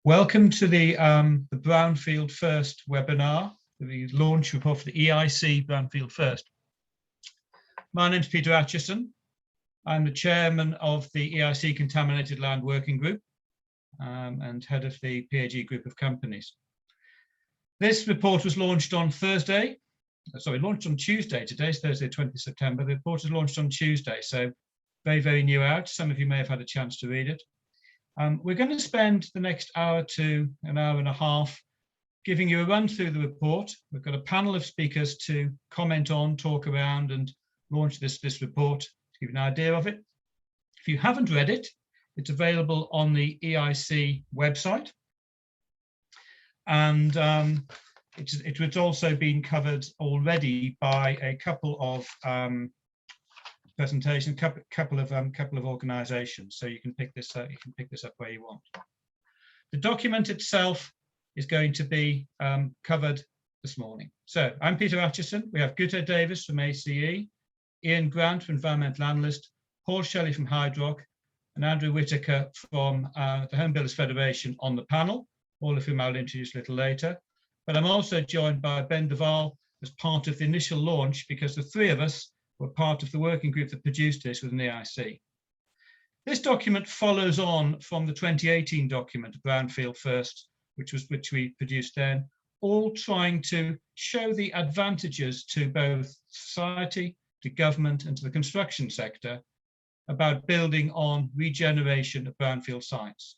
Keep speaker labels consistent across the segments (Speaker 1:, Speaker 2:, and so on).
Speaker 1: Welcome to the Brownfield First webinar, the launch report for the EIC Brownfield First. My name is Peter Atchison. I'm the chairman of the EIC Contaminated Land Working Group and head of the PAG group of companies. This report was launched on Tuesday. Today's Thursday, 20th September. The report was launched on Tuesday, so very, very new out. Some of you may have had a chance to read it. We're going to spend the next hour to an hour and a half giving you a run through the report. We've got a panel of speakers to comment on, talk around and launch this report to give you an idea of it. If you haven't read it, it's available on the EIC website. And it's also been covered already by a couple of presentation, couple of organisations, so you can pick this up. You can pick this up where you want. The document itself is going to be covered this morning. So I'm Peter Atchison. We have Guto Davies from ACE, Ian Grant from Environmental Analyst, Paul Shelley from Hydrock, and Andrew Whitaker from the Home Builders Federation on the panel, all of whom I'll introduce a little later. But I'm also joined by Ben Duval as part of the initial launch, because the three of us were part of the working group that produced this with an EIC. This document follows on from the 2018 document, Brownfield First, which we produced then, all trying to show the advantages to both society, to government and to the construction sector about building on regeneration of brownfield sites.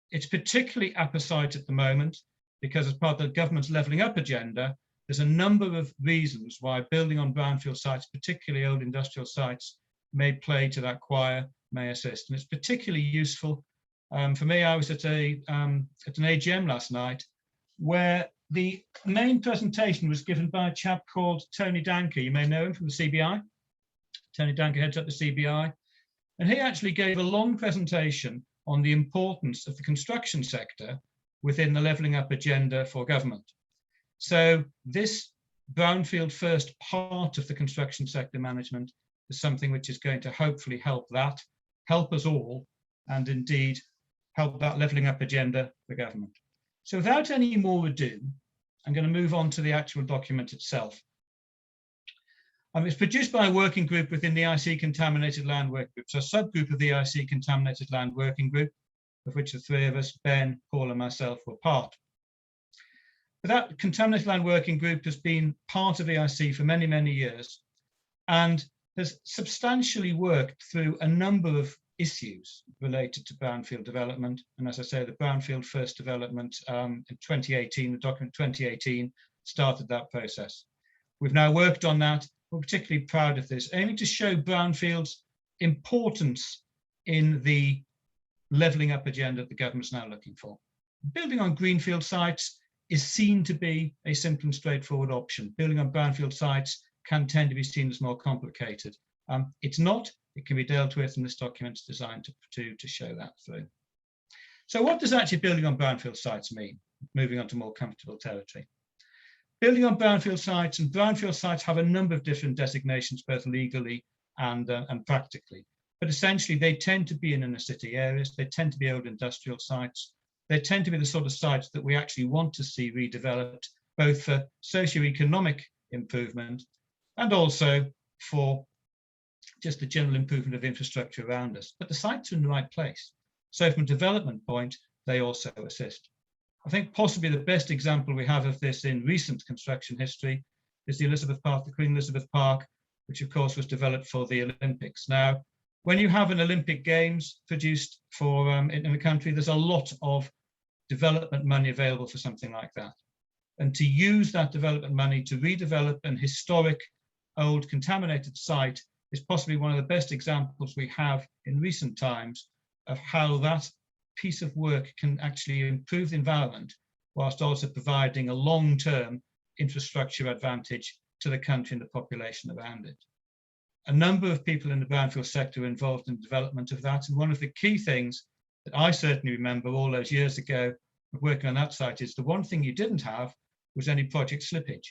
Speaker 1: It's particularly apposite at the moment because as part of the government's levelling up agenda, there's a number of reasons why building on brownfield sites, particularly old industrial sites, may play to that choir, may assist. And it's particularly useful. For me, I was at an AGM last night where the main presentation was given by a chap called Tony Danker. You may know him from the CBI. Tony Danker heads up the CBI. And he actually gave a long presentation on the importance of the construction sector within the levelling up agenda for government. So this Brownfield First part of the construction sector management is something which is going to hopefully help us all, and indeed help that levelling up agenda for government. So without any more ado, I'm going to move on to the actual document itself. It's produced by a working group within the EIC Contaminated Land Working Group, so a subgroup of the EIC Contaminated Land Working Group, of which the three of us, Ben, Paul and myself, were part. That Contaminated Land Working Group has been part of EIC for many, many years and has substantially worked through a number of issues related to brownfield development. And as I say, the Brownfield First development in 2018, the document 2018 started that process. We've now worked on that. We're particularly proud of this, aiming to show brownfield's importance in the levelling up agenda that the government's now looking for. Building on greenfield sites is seen to be a simple and straightforward option. Building on brownfield sites can tend to be seen as more complicated. It's not. It can be dealt with, and this document is designed to show that through. So what does actually building on brownfield sites mean? Moving on to more comfortable territory. Building on brownfield sites, and brownfield sites have a number of different designations, both legally and practically. But essentially, they tend to be in inner city areas. They tend to be old industrial sites. They tend to be the sort of sites that we actually want to see redeveloped, both for socio-economic improvement and also for just the general improvement of infrastructure around us. But the sites are in the right place. So from a development point, they also assist. I think possibly the best example we have of this in recent construction history is the Queen Elizabeth Park, which of course was developed for the Olympics. Now, when you have an Olympic Games produced for in the country, there's a lot of development money available for something like that. And to use that development money to redevelop an historic old contaminated site is possibly one of the best examples we have in recent times of how that piece of work can actually improve the environment whilst also providing a long-term infrastructure advantage to the country and the population around it. A number of people in the brownfield sector are involved in the development of that. And one of the key things that I certainly remember all those years ago of working on that site is the one thing you didn't have was any project slippage.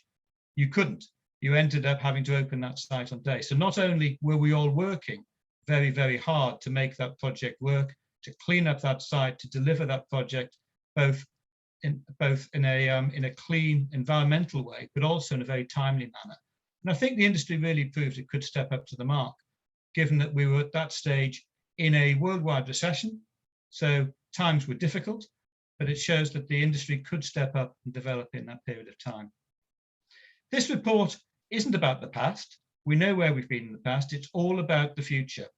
Speaker 1: You couldn't. You ended up having to open that site on day. So not only were we all working very, very hard to make that project work, to clean up that site, to deliver that project, both in a clean environmental way, but also in a very timely manner. And I think the industry really proved it could step up to the mark, given that we were at that stage in a worldwide recession. So times were difficult, but it shows that the industry could step up and develop in that period of time. This report isn't about the past. We know where we've been in the past. It's all about the future.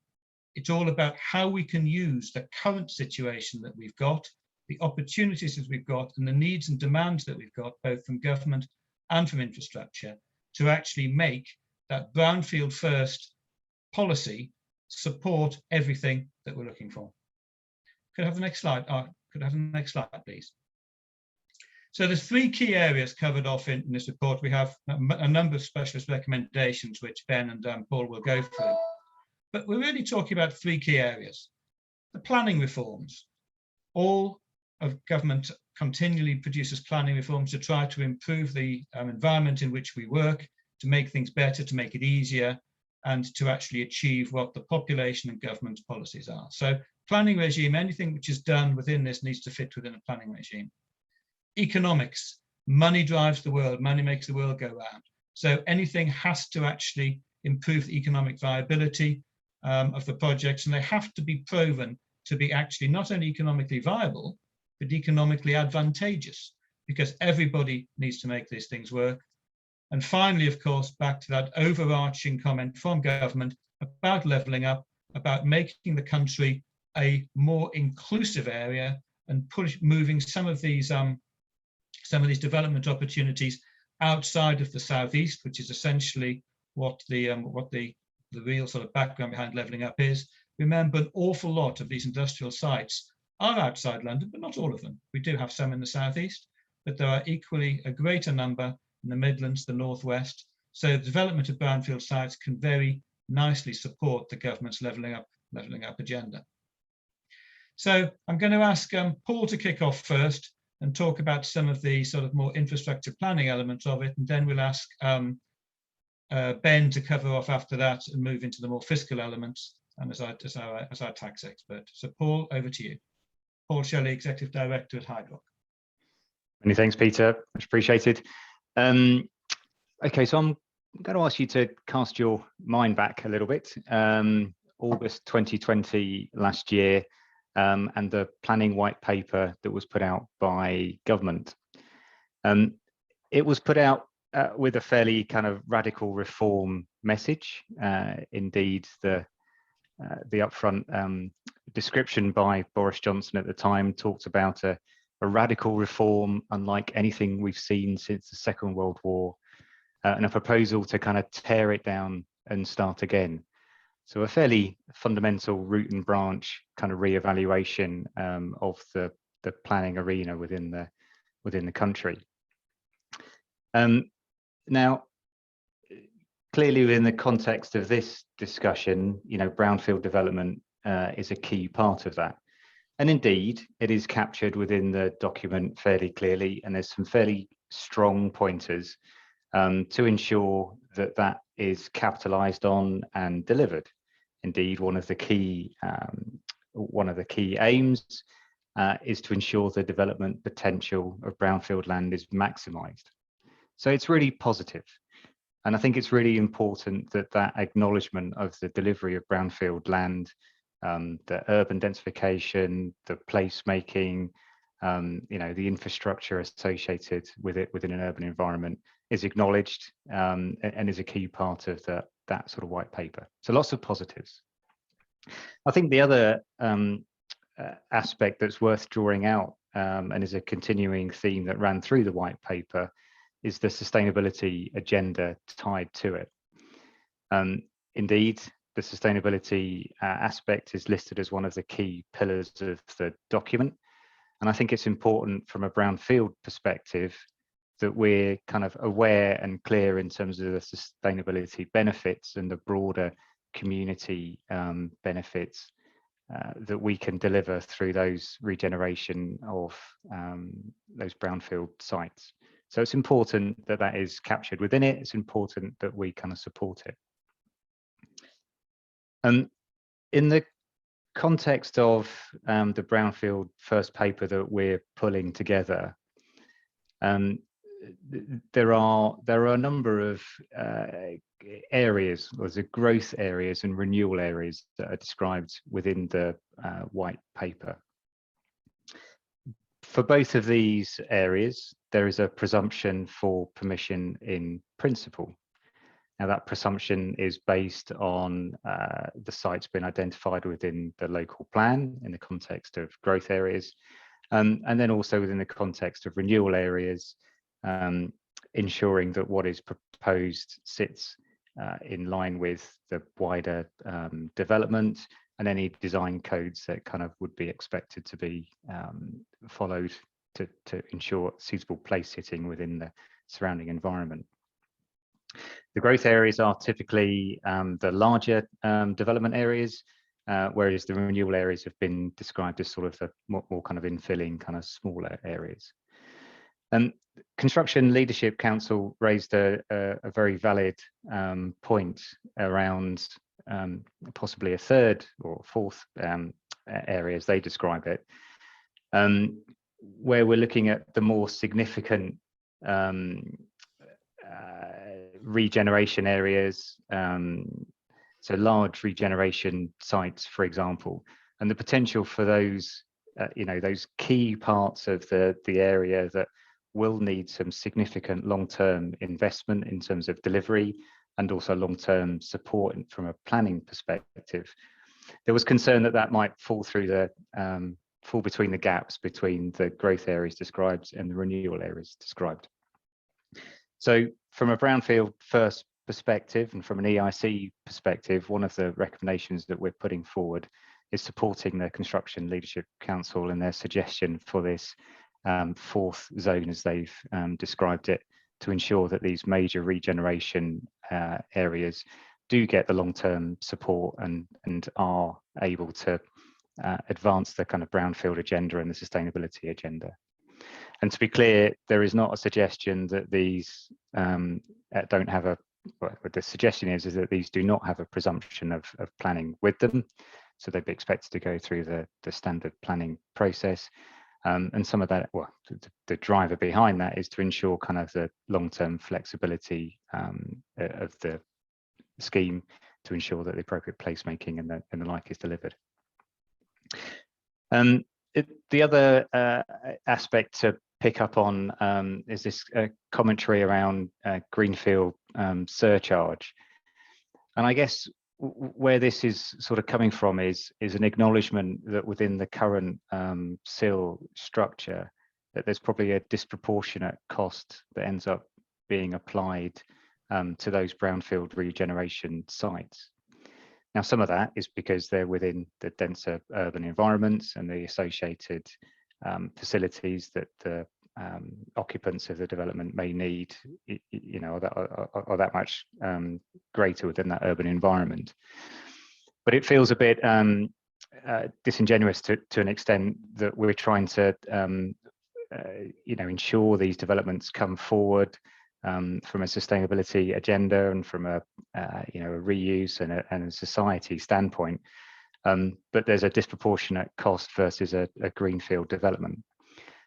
Speaker 1: It's all about how we can use the current situation that we've got, the opportunities that we've got, and the needs and demands that we've got, both from government and from infrastructure, to actually make that Brownfield First policy support everything that we're looking for. Could I have the next slide? Could I have the next slide, please? So there's three key areas covered off in this report. We have a number of specialist recommendations, which Ben and Paul will go through. But we're really talking about three key areas. The planning reforms. All of government continually produces planning reforms to try to improve the environment in which we work, to make things better, to make it easier, and to actually achieve what the population and government's policies are. So planning regime, anything which is done within this needs to fit within a planning regime. Economics, money drives the world, money makes the world go round. So anything has to actually improve the economic viability of the projects, and they have to be proven to be actually not only economically viable, but economically advantageous, because everybody needs to make these things work. And finally, of course, back to that overarching comment from government about levelling up, about making the country a more inclusive area and moving some of these development opportunities outside of the southeast, which is essentially what the real sort of background behind levelling up is. Remember, an awful lot of these industrial sites are outside London, but not all of them. We do have some in the southeast, but there are equally a greater number in the Midlands, the northwest. So the development of brownfield sites can very nicely support the government's levelling up agenda. So I'm going to ask Paul to kick off first and talk about some of the sort of more infrastructure planning elements of it, and then we'll ask Ben to cover off after that and move into the more fiscal elements and as our tax expert. So Paul, over to you. Paul Shelley, Executive Director at Hydrock.
Speaker 2: Many thanks, Peter. Much appreciated. Okay, so I'm going to ask you to cast your mind back a little bit. August 2020 last year, and the planning white paper that was put out by government. It was put out with a fairly kind of radical reform message. Indeed, the upfront description by Boris Johnson at the time talked about a radical reform unlike anything we've seen since the Second World War, and a proposal to kind of tear it down and start again. So a fairly fundamental root and branch kind of reevaluation of the planning arena within the country. Now, clearly within the context of this discussion, you know, brownfield development is a key part of that. And indeed, it is captured within the document fairly clearly, and there's some fairly strong pointers to ensure that that is capitalised on and delivered. Indeed, one of the key aims is to ensure the development potential of brownfield land is maximised. So it's really positive. And I think it's really important that that acknowledgement of the delivery of brownfield land, the urban densification, the placemaking, you know, the infrastructure associated with it within an urban environment is acknowledged and is a key part of that sort of white paper. So lots of positives. I think the other aspect that's worth drawing out and is a continuing theme that ran through the white paper is the sustainability agenda tied to it. Indeed, the sustainability aspect is listed as one of the key pillars of the document. And I think it's important from a brownfield perspective that we're kind of aware and clear in terms of the sustainability benefits and the broader community benefits that we can deliver through those regeneration of those brownfield sites. So it's important that that is captured within it. It's important that we kind of support it. In the context of the Brownfield First paper that we're pulling together, there are a number of areas, or the growth areas and renewal areas that are described within the white paper. For both of these areas, there is a presumption for permission in principle. Now, that presumption is based on the sites being identified within the local plan in the context of growth areas, and then also within the context of renewal areas, ensuring that what is proposed sits in line with the wider development and any design codes that kind of would be expected to be followed to ensure suitable place sitting within the surrounding environment. The growth areas are typically the larger development areas, whereas the renewal areas have been described as sort of the more kind of infilling, kind of smaller areas. Construction Leadership Council raised a very valid point around possibly a third or fourth area, as they describe it, where we're looking at the more significant regeneration areas, so large regeneration sites, for example, and the potential for those, those key parts of the area that will need some significant long-term investment in terms of delivery and also long-term support from a planning perspective. There was concern that that might fall through the fall between the gaps between the growth areas described and the renewal areas described. So from a Brownfield First perspective and from an EIC perspective, one of the recommendations that we're putting forward is supporting the Construction Leadership Council and their suggestion for this fourth zone, as they've described it, to ensure that these major regeneration areas do get the long-term support and are able to advance the kind of brownfield agenda and the sustainability agenda. And to be clear, there is not a suggestion that these don't have a, well, the suggestion is that these do not have a presumption of planning with them. So they'd be expected to go through the standard planning process. And some of that, well, the driver behind that is to ensure kind of the long-term flexibility of the scheme to ensure that the appropriate placemaking and the like is delivered. The other aspect to pick up on is this commentary around Greenfield Surcharge. And I guess where this is sort of coming from is an acknowledgement that within the current SIL structure, that there's probably a disproportionate cost that ends up being applied to those brownfield regeneration sites. Now, some of that is because they're within the denser urban environments and the associated facilities that the occupants of the development may need, are that much greater within that urban environment. But it feels a bit disingenuous to an extent that we're trying to, ensure these developments come forward from a sustainability agenda and from a reuse and a society standpoint, but there's a disproportionate cost versus a greenfield development.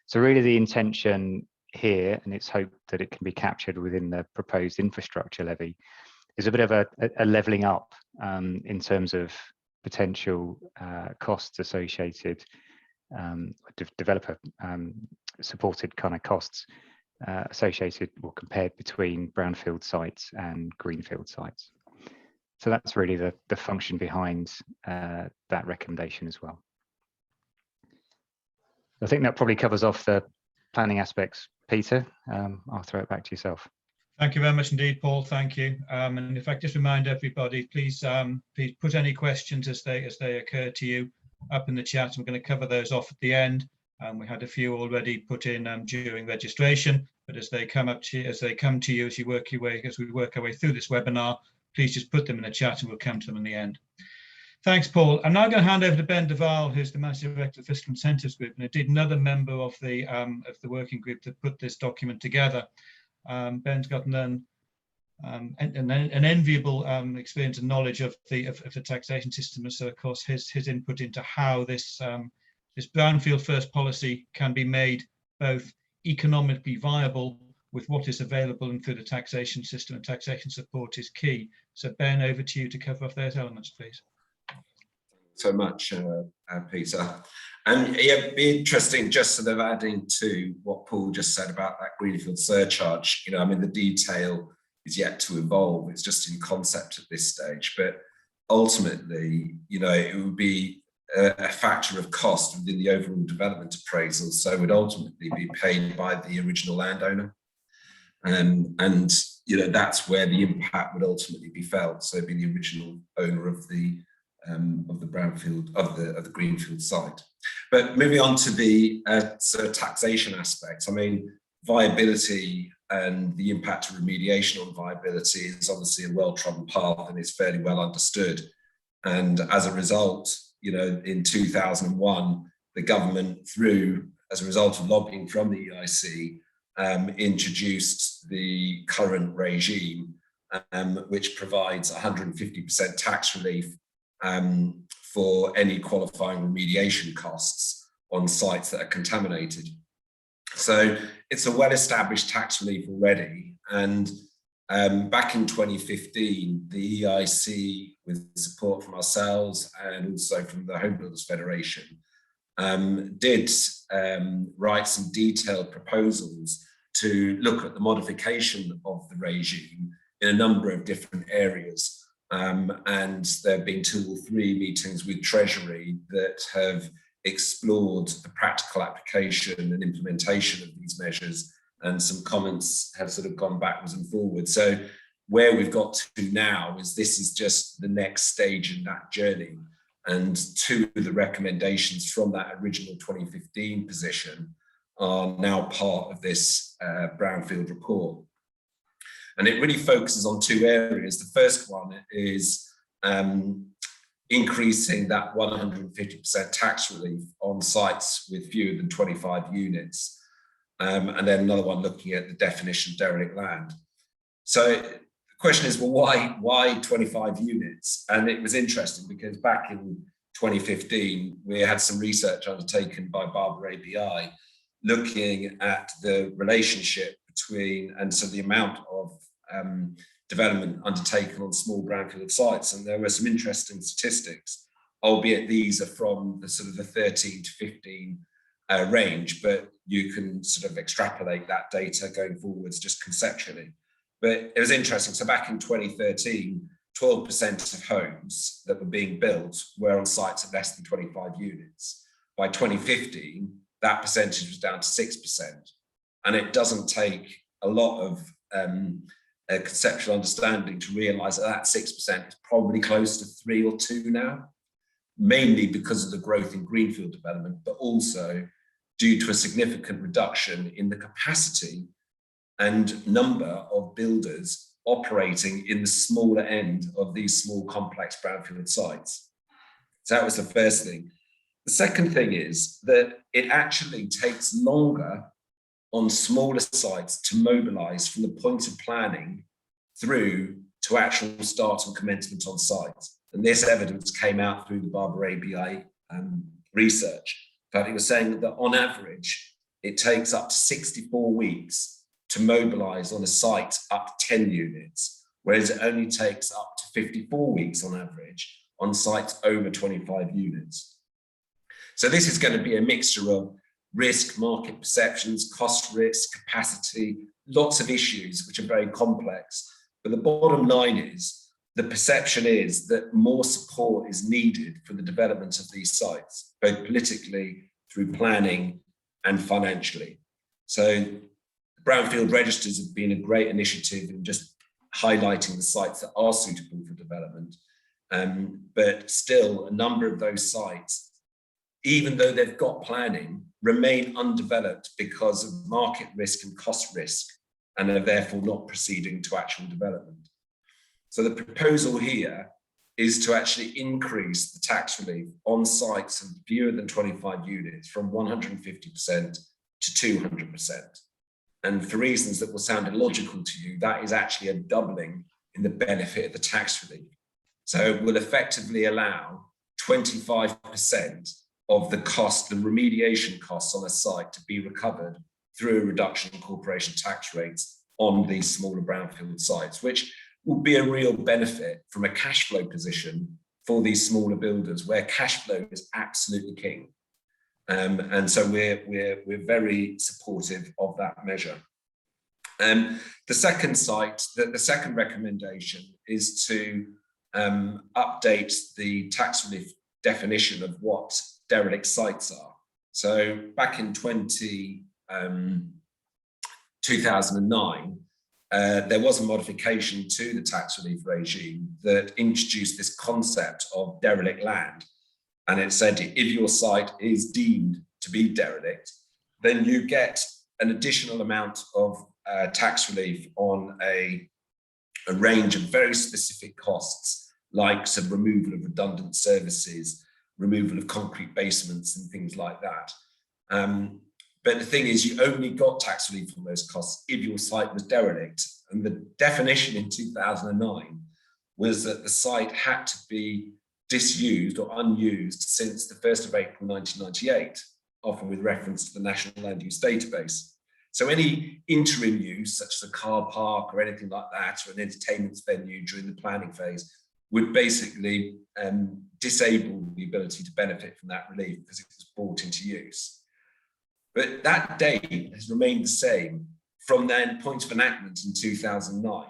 Speaker 2: So really the intention here, and it's hoped that it can be captured within the proposed infrastructure levy, is a bit of a levelling up in terms of potential costs associated, developer supported kind of costs associated or compared between brownfield sites and greenfield sites. So that's really the function behind that recommendation as well. I think that probably covers off the planning aspects. Peter, I'll throw it back to yourself.
Speaker 1: Thank you very much indeed, Paul. Thank you. And in fact, just remind everybody, please put any questions as they occur to you up in the chat. I'm going to cover those off at the end. We had a few already put in during registration, but as they come to you, as we work our way through this webinar, please just put them in the chat and we'll come to them in the end. Thanks, Paul. I'm now going to hand over to Ben Duval, who's the Managing Director of the Fiscal Incentives Group, and indeed another member of the working group that put this document together. Ben's gotten an enviable experience and knowledge of the taxation system, and so of course his input into how this this Brownfield First policy can be made both economically viable with what is available and through the taxation system, and taxation support is key. So Ben, over to you to cover off those elements, please.
Speaker 3: So much, Peter. And yeah, it'd be interesting just sort of adding to what Paul just said about that Greenfield surcharge. You know, I mean, the detail is yet to evolve. It's just in concept at this stage, but ultimately, you know, it would be a factor of cost within the overall development appraisal. So it would ultimately be paid by the original landowner. And you know, that's where the impact would ultimately be felt. So it'd be the original owner of the brownfield, of the greenfield site. But moving on to the sort of taxation aspects, I mean, viability and the impact of remediation on viability is obviously a well-trodden path and is fairly well understood. And as a result, you know, in 2001, the government, as a result of lobbying from the EIC, introduced the current regime, which provides 150% tax relief for any qualifying remediation costs on sites that are contaminated. So it's a well-established tax relief already. And back in 2015, the EIC, with support from ourselves and also from the Home Builders Federation, did write some detailed proposals to look at the modification of the regime in a number of different areas. And there have been 2 or 3 meetings with Treasury that have explored the practical application and implementation of these measures, and some comments have sort of gone backwards and forwards. So where we've got to now is this is just the next stage in that journey. And 2 of the recommendations from that original 2015 position are now part of this Brownfield report. And it really focuses on 2 areas. The first one is increasing that 150% tax relief on sites with fewer than 25 units. And then another one looking at the definition of derelict land. So the question is, well, why 25 units? And it was interesting because back in 2015, we had some research undertaken by Barbara ABI looking at the relationship between, and so the amount of development undertaken on small brownfield sites. And there were some interesting statistics, albeit these are from the sort of the 13 to 15 range, but you can sort of extrapolate that data going forwards just conceptually. But it was interesting. So back in 2013, 12% of homes that were being built were on sites of less than 25 units. By 2015, that percentage was down to 6%. And it doesn't take a lot of a conceptual understanding to realise that that 6% is probably close to 3 or 2 now, mainly because of the growth in greenfield development, but also due to a significant reduction in the capacity and number of builders operating in the smaller end of these small complex brownfield sites. So that was the first thing. The second thing is that it actually takes longer on smaller sites to mobilise from the point of planning through to actual start and commencement on site. And this evidence came out through the Barbara ABI research. But it was saying that on average, it takes up to 64 weeks to mobilise on a site up to 10 units, whereas it only takes up to 54 weeks on average on sites over 25 units. So this is going to be a mixture of risk, market perceptions, cost risk, capacity, lots of issues which are very complex. But the bottom line is, the perception is that more support is needed for the development of these sites, both politically, through planning and financially. So Brownfield registers have been a great initiative in just highlighting the sites that are suitable for development. But still, a number of those sites, even though they've got planning, remain undeveloped because of market risk and cost risk, and are therefore not proceeding to actual development. So the proposal here is to actually increase the tax relief on sites of fewer than 25 units from 150% to 200%. And for reasons that will sound illogical to you, that is actually a doubling in the benefit of the tax relief. So it will effectively allow 25% of the cost, the remediation costs on a site, to be recovered through a reduction in corporation tax rates on these smaller brownfield sites, which will be a real benefit from a cash flow position for these smaller builders, where cash flow is absolutely king. And so we're very supportive of that measure. The second site, the second recommendation is to update the tax relief definition of what derelict sites are. So back in 2009, there was a modification to the tax relief regime that introduced this concept of derelict land. And it said, if your site is deemed to be derelict, then you get an additional amount of tax relief on a range of very specific costs, like some removal of redundant services, removal of concrete basements and things like that. But the thing is, you only got tax relief on those costs if your site was derelict. And the definition in 2009 was that the site had to be disused or unused since the 1st of April 1998, often with reference to the National Land Use Database. So any interim use, such as a car park or anything like that, or an entertainment venue during the planning phase, would basically disable the ability to benefit from that relief because it was brought into use. But that date has remained the same from then point of enactment in 2009.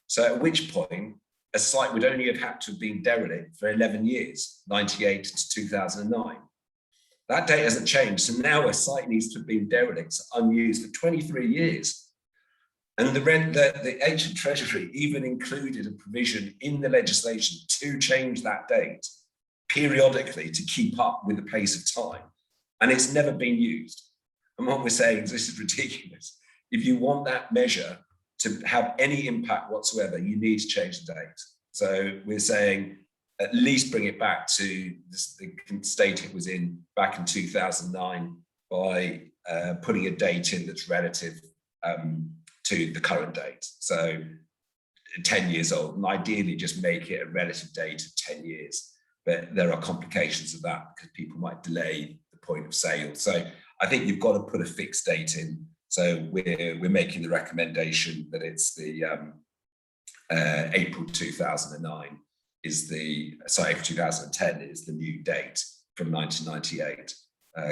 Speaker 3: So at which point, a site would only have had to have been derelict for 11 years, 98 to 2009. That date hasn't changed. So now a site needs to have been derelict, unused for 23 years. And the ancient Treasury even included a provision in the legislation to change that date periodically to keep up with the pace of time. And it's never been used. And what we're saying is this is ridiculous. If you want that measure to have any impact whatsoever, you need to change the date. So we're saying at least bring it back to the state it was in back in 2009 by putting a date in that's relative to the current date. So 10 years old, and ideally just make it a relative date of 10 years. But there are complications of that because people might delay the point of sale. So I think you've got to put a fixed date in. So we're making the recommendation that it's the April 2009 is April 2010 is the new date from 1998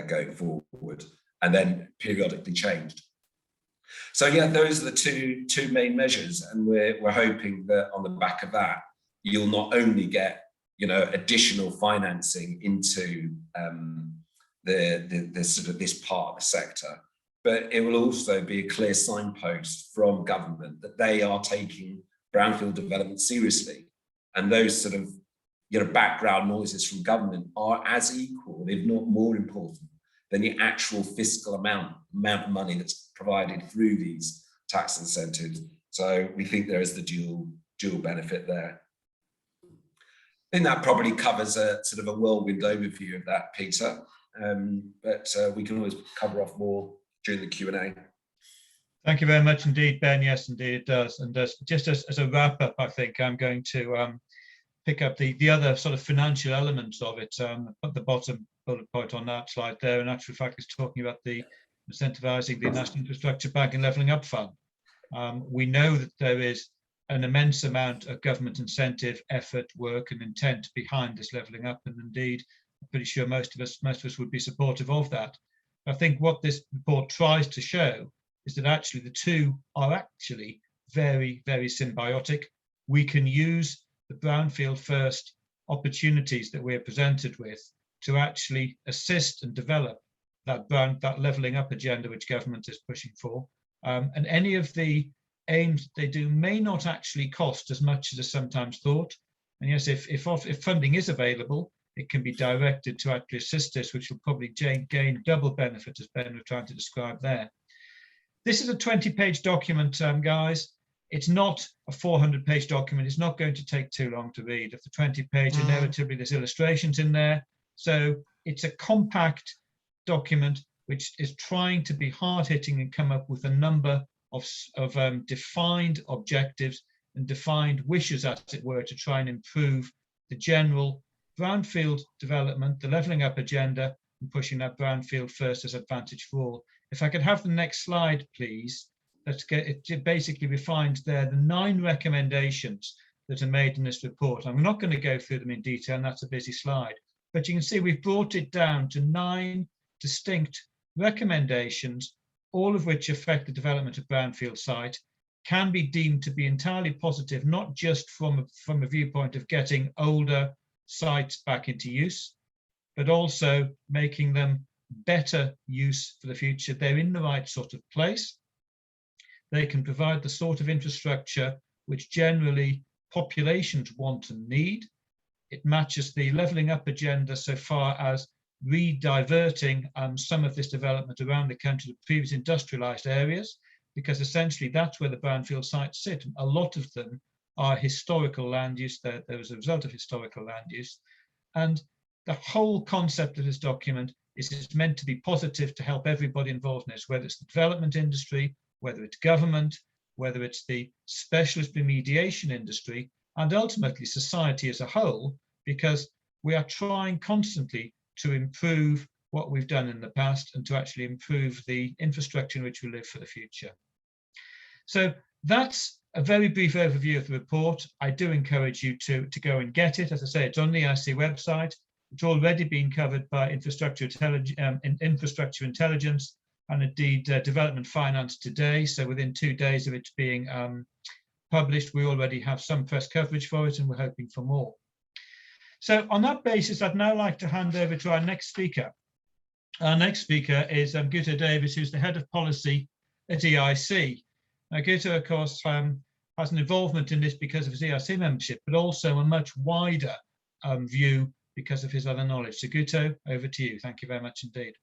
Speaker 3: going forward, and then periodically changed. So yeah, those are the two main measures, and we're hoping that on the back of that, you'll not only get additional financing into the sort of this part of the sector, but it will also be a clear signpost from government that they are taking brownfield development seriously. And those sort of background noises from government are as equal, if not more important, than the actual fiscal amount of money that's provided through these tax incentives. So we think there is the dual benefit there. I think that probably covers a sort of a whirlwind overview of that, Peter. But we can always cover off more during the Q&A.
Speaker 1: Thank you very much indeed, Ben. Yes, indeed it does. And just as a wrap up, I think I'm going to pick up the other sort of financial elements of it. At the bottom bullet point on that slide there, in actual fact, is talking about the incentivising the National Infrastructure Bank and Levelling Up Fund. We know that there is an immense amount of government incentive, effort, work and intent behind this levelling up, and indeed I'm pretty sure most of us would be supportive of that. I think what this report tries to show is that actually the two are actually very, very symbiotic. We can use the Brownfield First opportunities that we're presented with to actually assist and develop that levelling up agenda which government is pushing for. And any of the aims they do may not actually cost as much as is sometimes thought. And yes, if funding is available, it can be directed to actually assist this, which will probably gain double benefit, as Ben was trying to describe there. This is a 20-page document, guys. It's not a 400-page document. It's not going to take too long to read. If the 20-page, inevitably there's illustrations in there. So it's a compact document which is trying to be hard-hitting and come up with a number of defined objectives and defined wishes, as it were, to try and improve the general brownfield development, the levelling up agenda, and pushing that brownfield first as advantage for all. If I could have the next slide, please. Let's get it. Basically defines there the 9 recommendations that are made in this report. I'm not going to go through them in detail, and that's a busy slide, but you can see we've brought it down to 9 distinct recommendations, all of which affect the development of brownfield site, can be deemed to be entirely positive, not just from a viewpoint of getting older sites back into use, but also making them better use for the future. They're in the right sort of place. They can provide the sort of infrastructure which generally populations want and need. It matches the levelling up agenda so far as re-diverting some of this development around the country to previous industrialised areas, because essentially that's where the brownfield sites sit. A lot of them are historical land use. There as a result of historical land use. And the whole concept of this document is it's meant to be positive to help everybody involved in this, whether it's the development industry, whether it's government, whether it's the specialist remediation industry, and ultimately society as a whole, because we are trying constantly to improve what we've done in the past and to actually improve the infrastructure in which we live for the future. So that's a very brief overview of the report. I do encourage you to go and get it. As I say, it's on the EIC website. It's already been covered by infrastructure intelligence and indeed development finance today. So within 2 days of it being published, we already have some press coverage for it, and we're hoping for more. So on that basis, I'd now like to hand over to our next speaker. Our next speaker is Guto Davies, who's the head of policy at EIC. Now, Guto, of course, has an involvement in this because of his EIC membership, but also a much wider view because of his other knowledge. So Guto, over to you. Thank you very much indeed.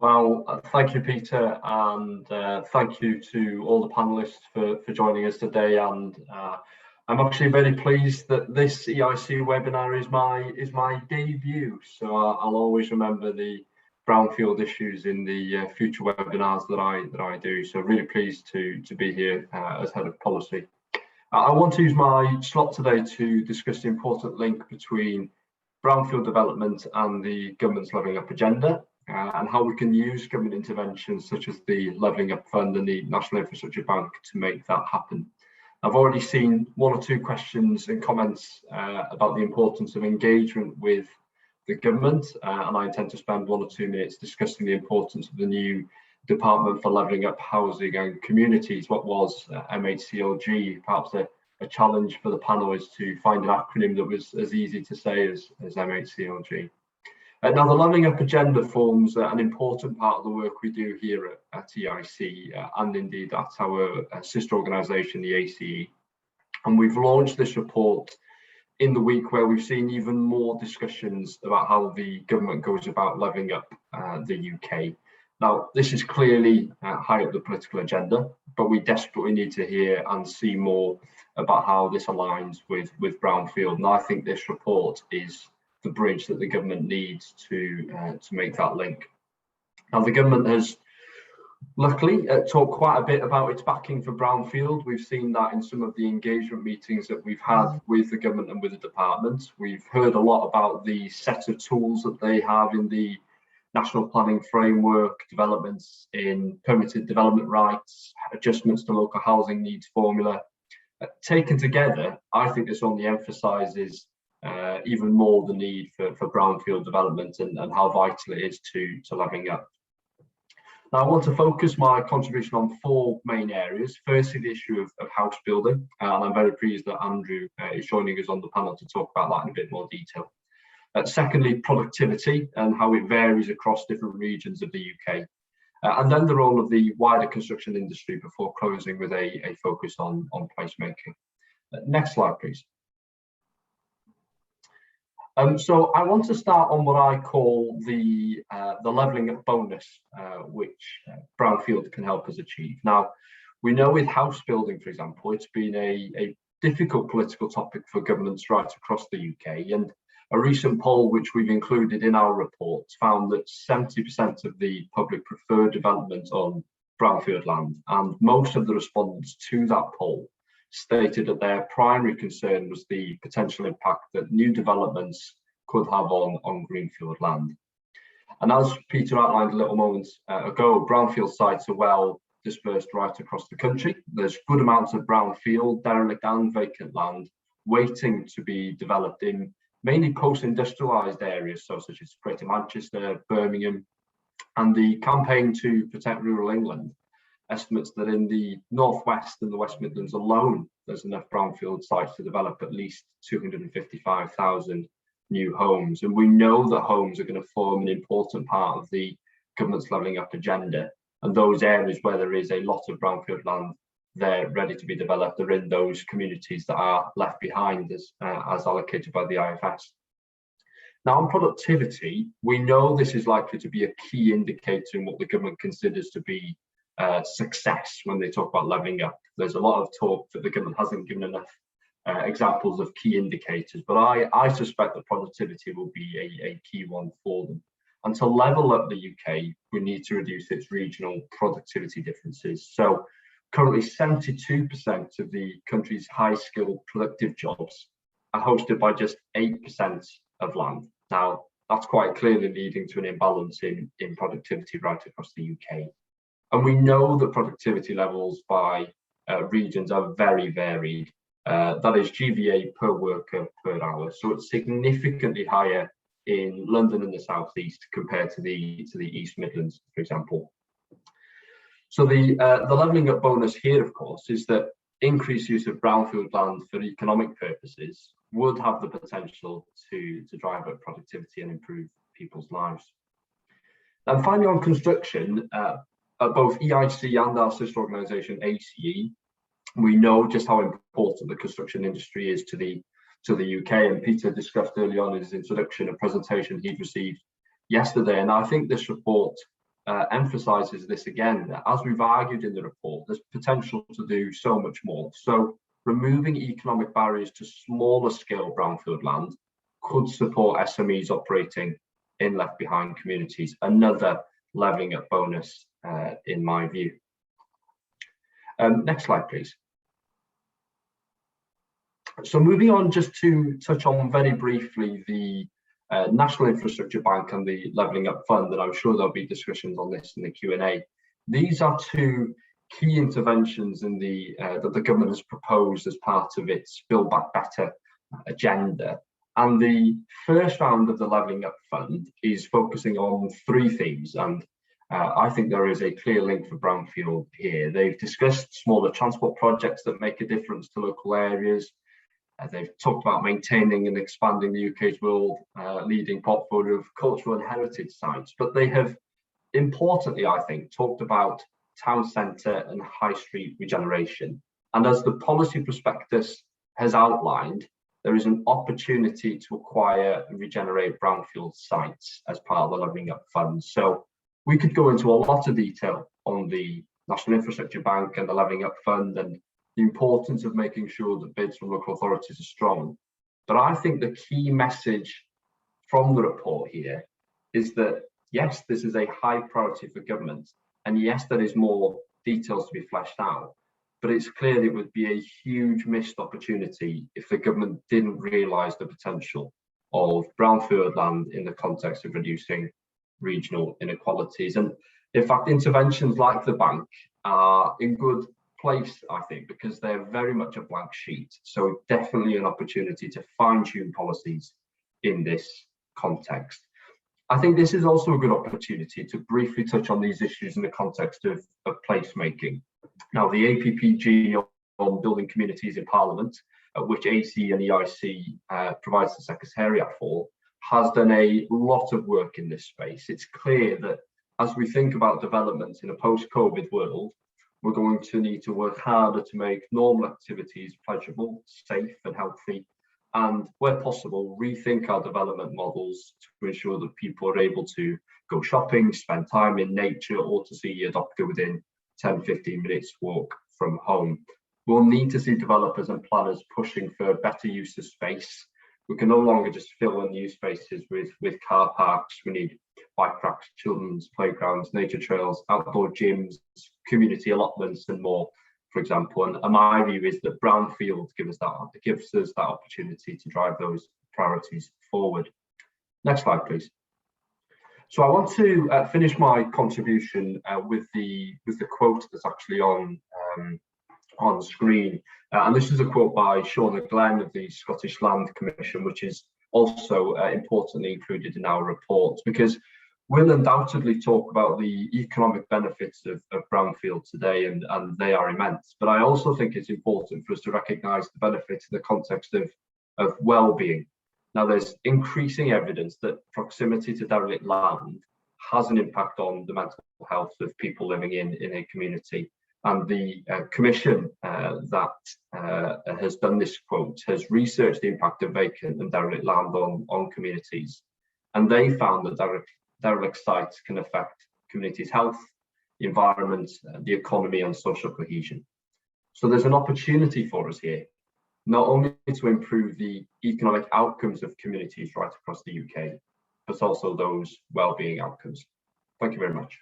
Speaker 4: Well, thank you, Peter, and thank you to all the panellists for joining us today. And I'm actually very pleased that this EIC webinar is my debut. So I'll always remember the brownfield issues in the future webinars that I do. So really pleased to be here as head of policy. I want to use my slot today to discuss the important link between brownfield development and the government's levelling up agenda, and how we can use government interventions such as the Levelling Up Fund and the National Infrastructure Bank to make that happen. I've already seen 1 or 2 questions and comments about the importance of engagement with the government, and I intend to spend 1 or 2 minutes discussing the importance of the new Department for Levelling Up Housing and Communities, what was MHCLG. Perhaps a challenge for the panel is to find an acronym that was as easy to say as MHCLG. Now, the Levelling Up agenda forms an important part of the work we do here at EIC, and indeed at our sister organisation, the ACE. And we've launched this report in the week where we've seen even more discussions about how the government goes about levelling up the UK. Now, this is clearly high up the political agenda, but we desperately need to hear and see more about how this aligns with brownfield. And I think this report is the bridge that the government needs to make that link. Now, the government has luckily talked quite a bit about its backing for brownfield. We've seen that in some of the engagement meetings that we've had with the government and with the department. We've heard a lot about the set of tools that they have in the National Planning Framework, developments in permitted development rights, adjustments to local housing needs formula. Taken together, I think this only emphasises even more the need for brownfield development and how vital it is to levelling up. Now, I want to focus my contribution on 4 main areas. Firstly, the issue of house building, and I'm very pleased that Andrew is joining us on the panel to talk about that in a bit more detail. Secondly, productivity and how it varies across different regions of the UK. And then the role of the wider construction industry before closing with a focus on placemaking. Next slide, please. So I want to start on what I call the levelling up bonus, which brownfield can help us achieve. Now, we know with house building, for example, it's been a difficult political topic for governments right across the UK, and A recent poll which we've included in our report found that 70% of the public prefer development on brownfield land, and most of the respondents to that poll stated that their primary concern was the potential impact that new developments could have on greenfield land. And as Peter outlined a little moment ago, brownfield sites are well dispersed right across the country. There's good amounts of brownfield, derelict and vacant land waiting to be developed in mainly post-industrialised areas, so such as Greater Manchester, Birmingham, and the Campaign to Protect Rural England estimates that in the Northwest and the West Midlands alone, there's enough brownfield sites to develop at least 255,000 new homes. And we know that homes are going to form an important part of the government's levelling up agenda. And those areas where there is a lot of brownfield land, they're ready to be developed, are in those communities that are left behind as allocated by the IFS. Now, on productivity, we know this is likely to be a key indicator in what the government considers to be success when they talk about levelling up. There's a lot of talk that the government hasn't given enough examples of key indicators, but I suspect that productivity will be a key one for them. And to level up the UK, we need to reduce its regional productivity differences. So currently 72% of the country's high-skilled productive jobs are hosted by just 8% of land. Now, that's quite clearly leading to an imbalance in productivity right across the UK. And we know that productivity levels by regions are very varied. That is GVA per worker per hour. So it's significantly higher in London and the South East compared to the East Midlands, for example. So the levelling up bonus here, of course, is that increased use of brownfield land for economic purposes would have the potential to drive up productivity and improve people's lives. And finally, on construction, at both EIC and our sister organisation ACE, we know just how important the construction industry is to the UK, and Peter discussed early on in his introduction a presentation he'd received yesterday, and I think this report emphasises this again. As we've argued in the report, there's potential to do so much more. So removing economic barriers to smaller scale brownfield land could support SMEs operating in left behind communities. Another levelling up bonus in my view. Next slide, please. So moving on, just to touch on very briefly the National Infrastructure Bank and the Levelling Up Fund, and I'm sure there'll be discussions on this in the Q&A. These are two key interventions in that the government has proposed as part of its Build Back Better agenda. And the first round of the Levelling Up Fund is focusing on three themes, and I think there is a clear link for brownfield here. They've discussed smaller transport projects that make a difference to local areas. They've talked about maintaining and expanding the UK's world leading portfolio of cultural and heritage sites, but they have importantly, I think, talked about town centre and high street regeneration. And as the policy prospectus has outlined, there is an opportunity to acquire and regenerate brownfield sites as part of the Levelling Up Fund. So we could go into a lot of detail on the National Infrastructure Bank and the Levelling Up Fund and the importance of making sure that bids from local authorities are strong. But I think the key message from the report here is that, yes, this is a high priority for government, and yes, there is more details to be fleshed out, but it's clear it would be a huge missed opportunity if the government didn't realise the potential of brownfield land in the context of reducing regional inequalities. And in fact, interventions like the bank are in good place, I think, because they're very much a blank sheet. So definitely an opportunity to fine-tune policies in this context. I think this is also a good opportunity to briefly touch on these issues in the context of placemaking. Now, the APPG on building communities in Parliament, which AC and EIC provides the Secretariat for, has done a lot of work in this space. It's clear that as we think about developments in a post-COVID world, we're going to need to work harder to make normal activities pleasurable, safe and healthy, and where possible, rethink our development models to ensure that people are able to go shopping, spend time in nature, or to see a doctor within 10-15 minutes walk from home. We'll need to see developers and planners pushing for better use of space, We can no longer just fill in new spaces with car parks. We need bike racks, children's playgrounds, nature trails, outdoor gyms, community allotments, and more, for example. And my view is that Brownfield gives us that opportunity to drive those priorities forward. Next slide, please. So I want to finish my contribution with the quote that's actually on screen, and this is a quote by Sean Glenn of the Scottish Land Commission, which is also importantly included in our report, because we'll undoubtedly talk about the economic benefits of Brownfield today, and they are immense. But I also think it's important for us to recognise the benefits in the context of well-being. Now, there's increasing evidence that proximity to derelict land has an impact on the mental health of people living in a community. And the commission that has done this quote has researched the impact of vacant and derelict land on communities. And they found that derelict sites can affect communities' health, the environment, the economy, and social cohesion. So there's an opportunity for us here, not only to improve the economic outcomes of communities right across the UK, but also those well-being outcomes. Thank you very much.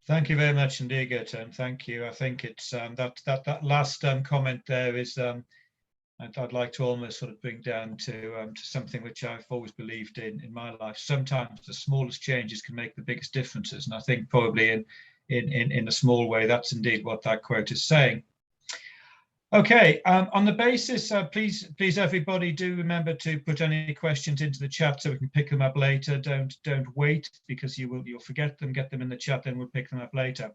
Speaker 1: Thank you very much indeed, Guto, and thank you. I think it's that last comment there is, I'd like to almost sort of bring down to something which I've always believed in my life. Sometimes the smallest changes can make the biggest differences, and I think probably in a small way, that's indeed what that quote is saying. Okay, on the basis, please everybody do remember to put any questions into the chat so we can pick them up later. Don't wait, because you'll forget them. Get them in the chat, then we'll pick them up later.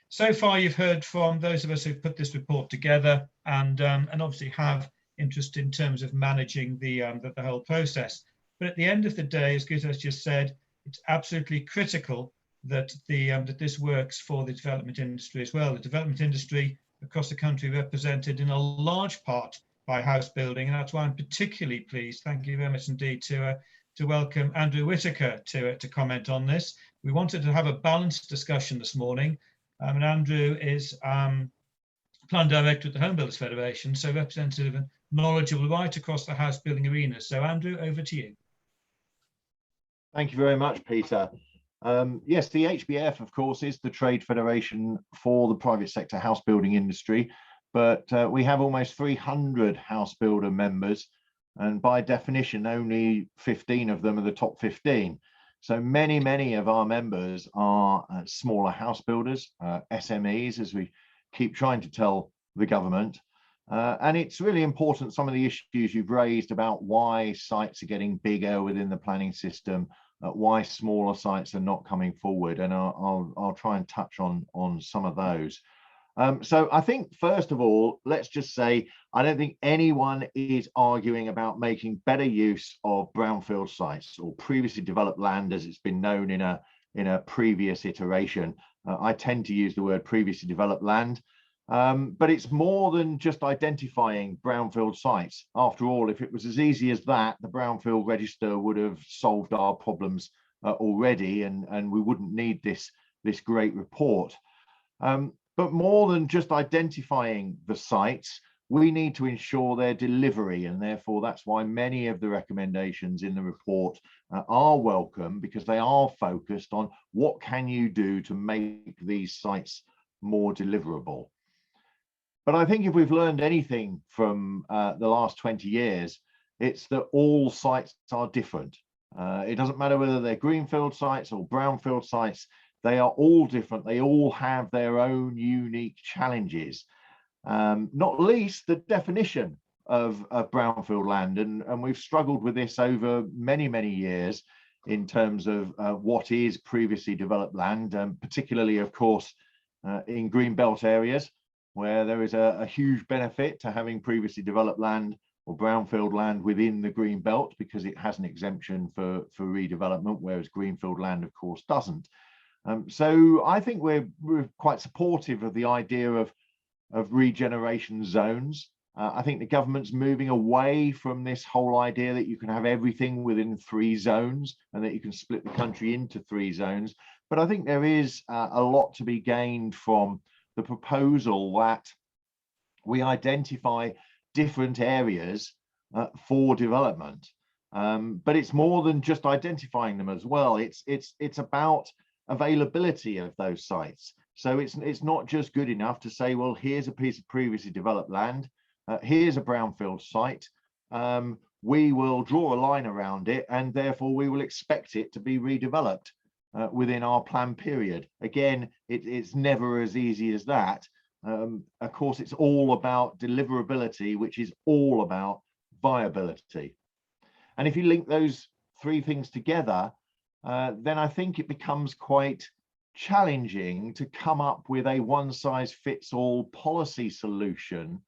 Speaker 1: So far, you've heard from those of us who've put this report together and obviously have interest in terms of managing the whole process. But at the end of the day, as Guto has just said, it's absolutely critical that that this works for the development industry as well. The development industry across the country represented in a large part by house building, and that's why I'm particularly pleased, thank you very much indeed, to welcome Andrew Whitaker to comment on this. We wanted to have a balanced discussion this morning, and Andrew is Plan Director at the Home Builders Federation, so representative and knowledgeable right across the house building arena. So Andrew, over to you.
Speaker 5: Thank you very much, Peter. Yes, the HBF, of course, is the trade federation for the private sector house building industry, but we have almost 300 house builder members, and by definition, only 15 of them are the top 15. So many of our members are smaller house builders, SMEs, as we keep trying to tell the government. And it's really important, some of the issues you've raised about why sites are getting bigger within the planning system, why smaller sites are not coming forward, and I'll try and touch on some of those. So I think, first of all, let's just say I don't think anyone is arguing about making better use of brownfield sites or previously developed land, as it's been known in a previous iteration. I tend to use the word previously developed land. But it's more than just identifying brownfield sites. After all, if it was as easy as that, the Brownfield Register would have solved our problems already, and we wouldn't need this great report. But more than just identifying the sites, we need to ensure their delivery, and therefore that's why many of the recommendations in the report are welcome, because they are focused on what can you do to make these sites more deliverable. But I think if we've learned anything from the last 20 years, it's that all sites are different. It doesn't matter whether they're greenfield sites or brownfield sites, they are all different. They all have their own unique challenges, not least the definition of brownfield land. And we've struggled with this over many years in terms of what is previously developed land, particularly, of course, in greenbelt areas, where there is a huge benefit to having previously developed land or brownfield land within the green belt, because it has an exemption for redevelopment, whereas greenfield land, of course, doesn't. So I think we're quite supportive of the idea of regeneration zones. I think the government's moving away from this whole idea that you can have everything within 3 zones and that you can split the country into 3 zones. But I think there is a lot to be gained from the proposal that we identify different areas for development. But it's more than just identifying them as well. It's about availability of those sites. So it's not just good enough to say, well, here's a piece of previously developed land, here's a brownfield site. We will draw a line around it, and therefore we will expect it to be redeveloped within our plan period. Again, it's never as easy as that. Of course, it's all about deliverability, which is all about viability. And if you link those three things together, then I think it becomes quite challenging to come up with a one-size-fits-all policy solution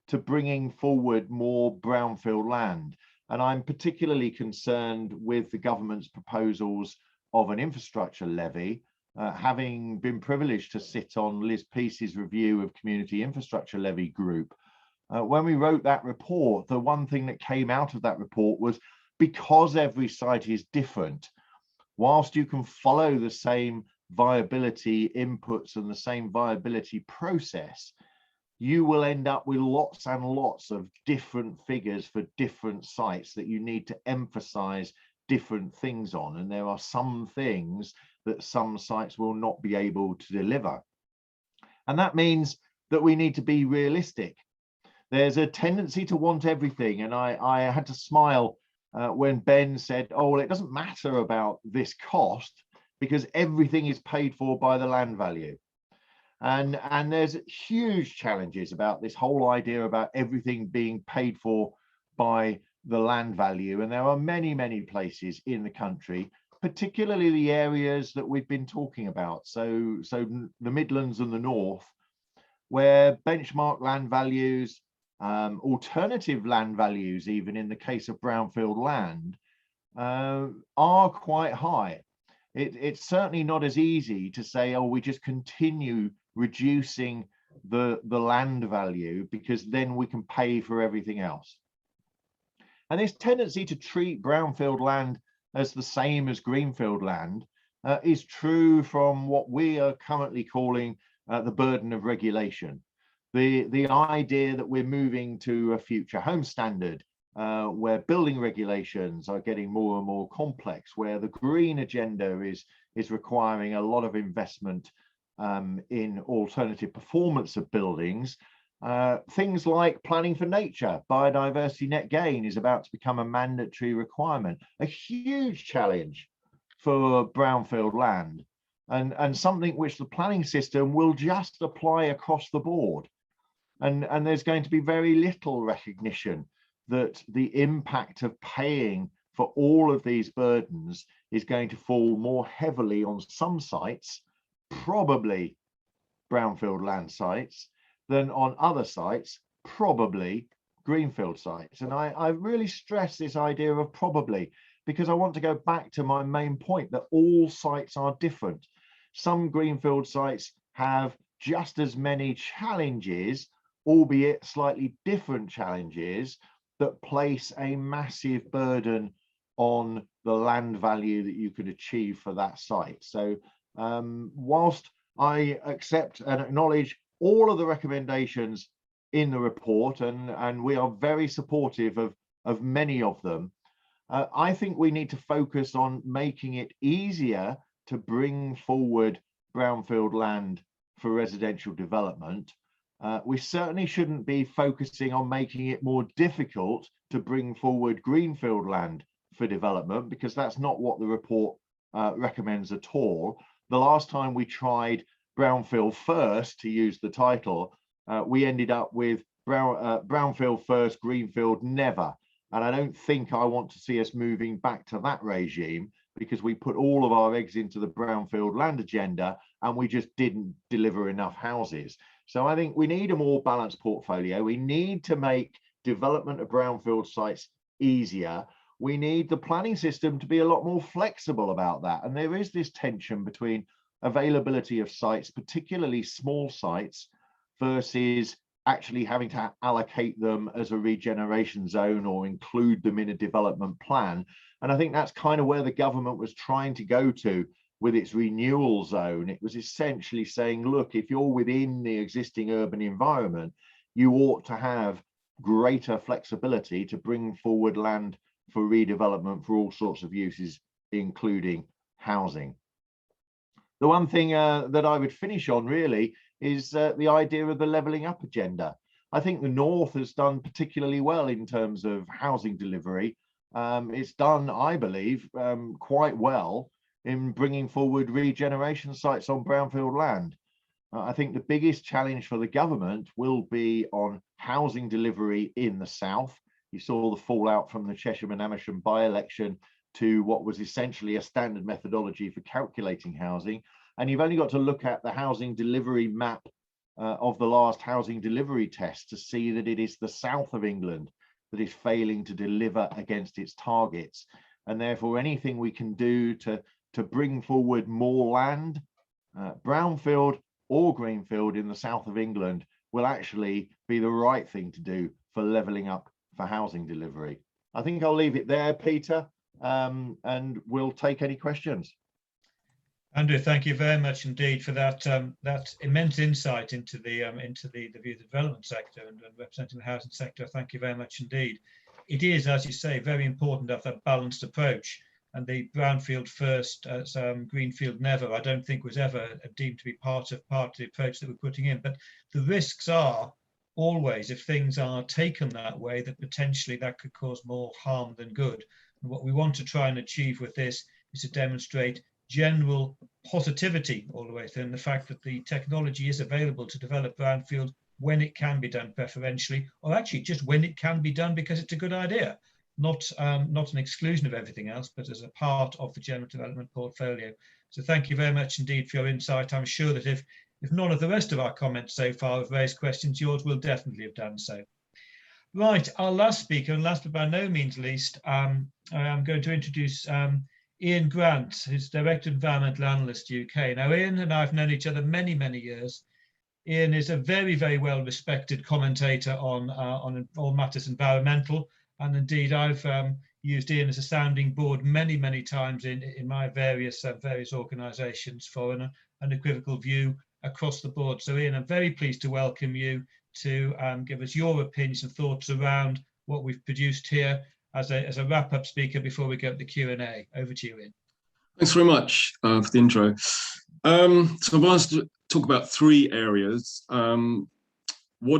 Speaker 5: to bringing forward more brownfield land. And I'm particularly concerned with the government's proposals of an infrastructure levy, having been privileged to sit on Liz Peace's review of Community Infrastructure Levy Group. When we wrote that report, the one thing that came out of that report was, because every site is different, whilst you can follow the same viability inputs and the same viability process, you will end up with lots and lots of different figures for different sites that you need to emphasize different things on. And there are some things that some sites will not be able to deliver. And that means that we need to be realistic. There's a tendency to want everything. And I had to smile when Ben said, oh, well, it doesn't matter about this cost because everything is paid for by the land value. And there's huge challenges about this whole idea about everything being paid for by the land value. And there are many, many places in the country, particularly the areas that we've been talking about. So the Midlands and the North, where benchmark land values, alternative land values, even in the case of brownfield land, are quite high. It's certainly not as easy to say, oh, we just continue reducing the land value because then we can pay for everything else. And this tendency to treat brownfield land as the same as greenfield land is true from what we are currently calling the burden of regulation. The idea that we're moving to a future home standard where building regulations are getting more and more complex, where the green agenda is requiring a lot of investment in alternative performance of buildings. Things like planning for nature, biodiversity net gain is about to become a mandatory requirement, a huge challenge for brownfield land, and something which the planning system will just apply across the board. And there's going to be very little recognition that the impact of paying for all of these burdens is going to fall more heavily on some sites, probably brownfield land sites, than on other sites, probably greenfield sites. And I really stress this idea of probably, because I want to go back to my main point that all sites are different. Some greenfield sites have just as many challenges, albeit slightly different challenges, that place a massive burden on the land value that you could achieve for that site. So whilst I accept and acknowledge all of the recommendations in the report, and we are very supportive of many of them, I think we need to focus on making it easier to bring forward brownfield land for residential development. We certainly shouldn't be focusing on making it more difficult to bring forward greenfield land for development, because that's not what the report recommends at all. The last time we tried Brownfield First, to use the title, we ended up with Brownfield First, Greenfield Never. And I don't think I want to see us moving back to that regime, because we put all of our eggs into the brownfield land agenda and we just didn't deliver enough houses. So I think we need a more balanced portfolio. We need to make development of brownfield sites easier. We need the planning system to be a lot more flexible about that. And there is this tension between availability of sites, particularly small sites, versus actually having to allocate them as a regeneration zone or include them in a development plan. And I think that's kind of where the government was trying to go to with its renewal zone. It was essentially saying, look, if you're within the existing urban environment, you ought to have greater flexibility to bring forward land for redevelopment for all sorts of uses, including housing. The one thing that I would finish on really is the idea of the levelling up agenda. I think the North has done particularly well in terms of housing delivery. It's done, I believe, quite well in bringing forward regeneration sites on brownfield land. I think the biggest challenge for the government will be on housing delivery in the South. You saw the fallout from the Cheshire and Amersham by-election to what was essentially a standard methodology for calculating housing. And you've only got to look at the housing delivery map of the last housing delivery test to see that it is the south of England that is failing to deliver against its targets. And therefore, anything we can do to bring forward more land, brownfield or greenfield in the south of England, will actually be the right thing to do for levelling up for housing delivery. I think I'll leave it there, Peter, and we'll take any questions.
Speaker 1: Andrew, thank you very much indeed for that that immense insight into the view of the development sector and representing the housing sector. Thank you very much indeed. It is, as you say, very important to have that balanced approach. And the Brownfield First, Greenfield never, I don't think was ever deemed to be part of the approach that we're putting in. But the risks are always, if things are taken that way, that potentially that could cause more harm than good. And what we want to try and achieve with this is to demonstrate general positivity all the way through, and the fact that the technology is available to develop brownfield when it can be done preferentially, or actually just when it can be done because it's a good idea, not an exclusion of everything else, but as a part of the general development portfolio. So thank you very much indeed for your insight. I'm sure that if none of the rest of our comments so far have raised questions, yours will definitely have done so. Right, our last speaker, and last but by no means least, I'm going to introduce Ian Grant, who's Director of Environmental Analyst UK. Now, Ian and I have known each other many, many years. Ian is a very, very well-respected commentator on all matters environmental, and indeed I've used Ian as a sounding board many, many times in my various organisations for an unequivocal view across the board. So, Ian, I'm very pleased to welcome you to give us your opinions and thoughts around what we've produced here as a wrap-up speaker before we go to the Q&A. Over to you, Ian.
Speaker 6: Thanks very much for the intro. So I've asked to talk about three areas. Why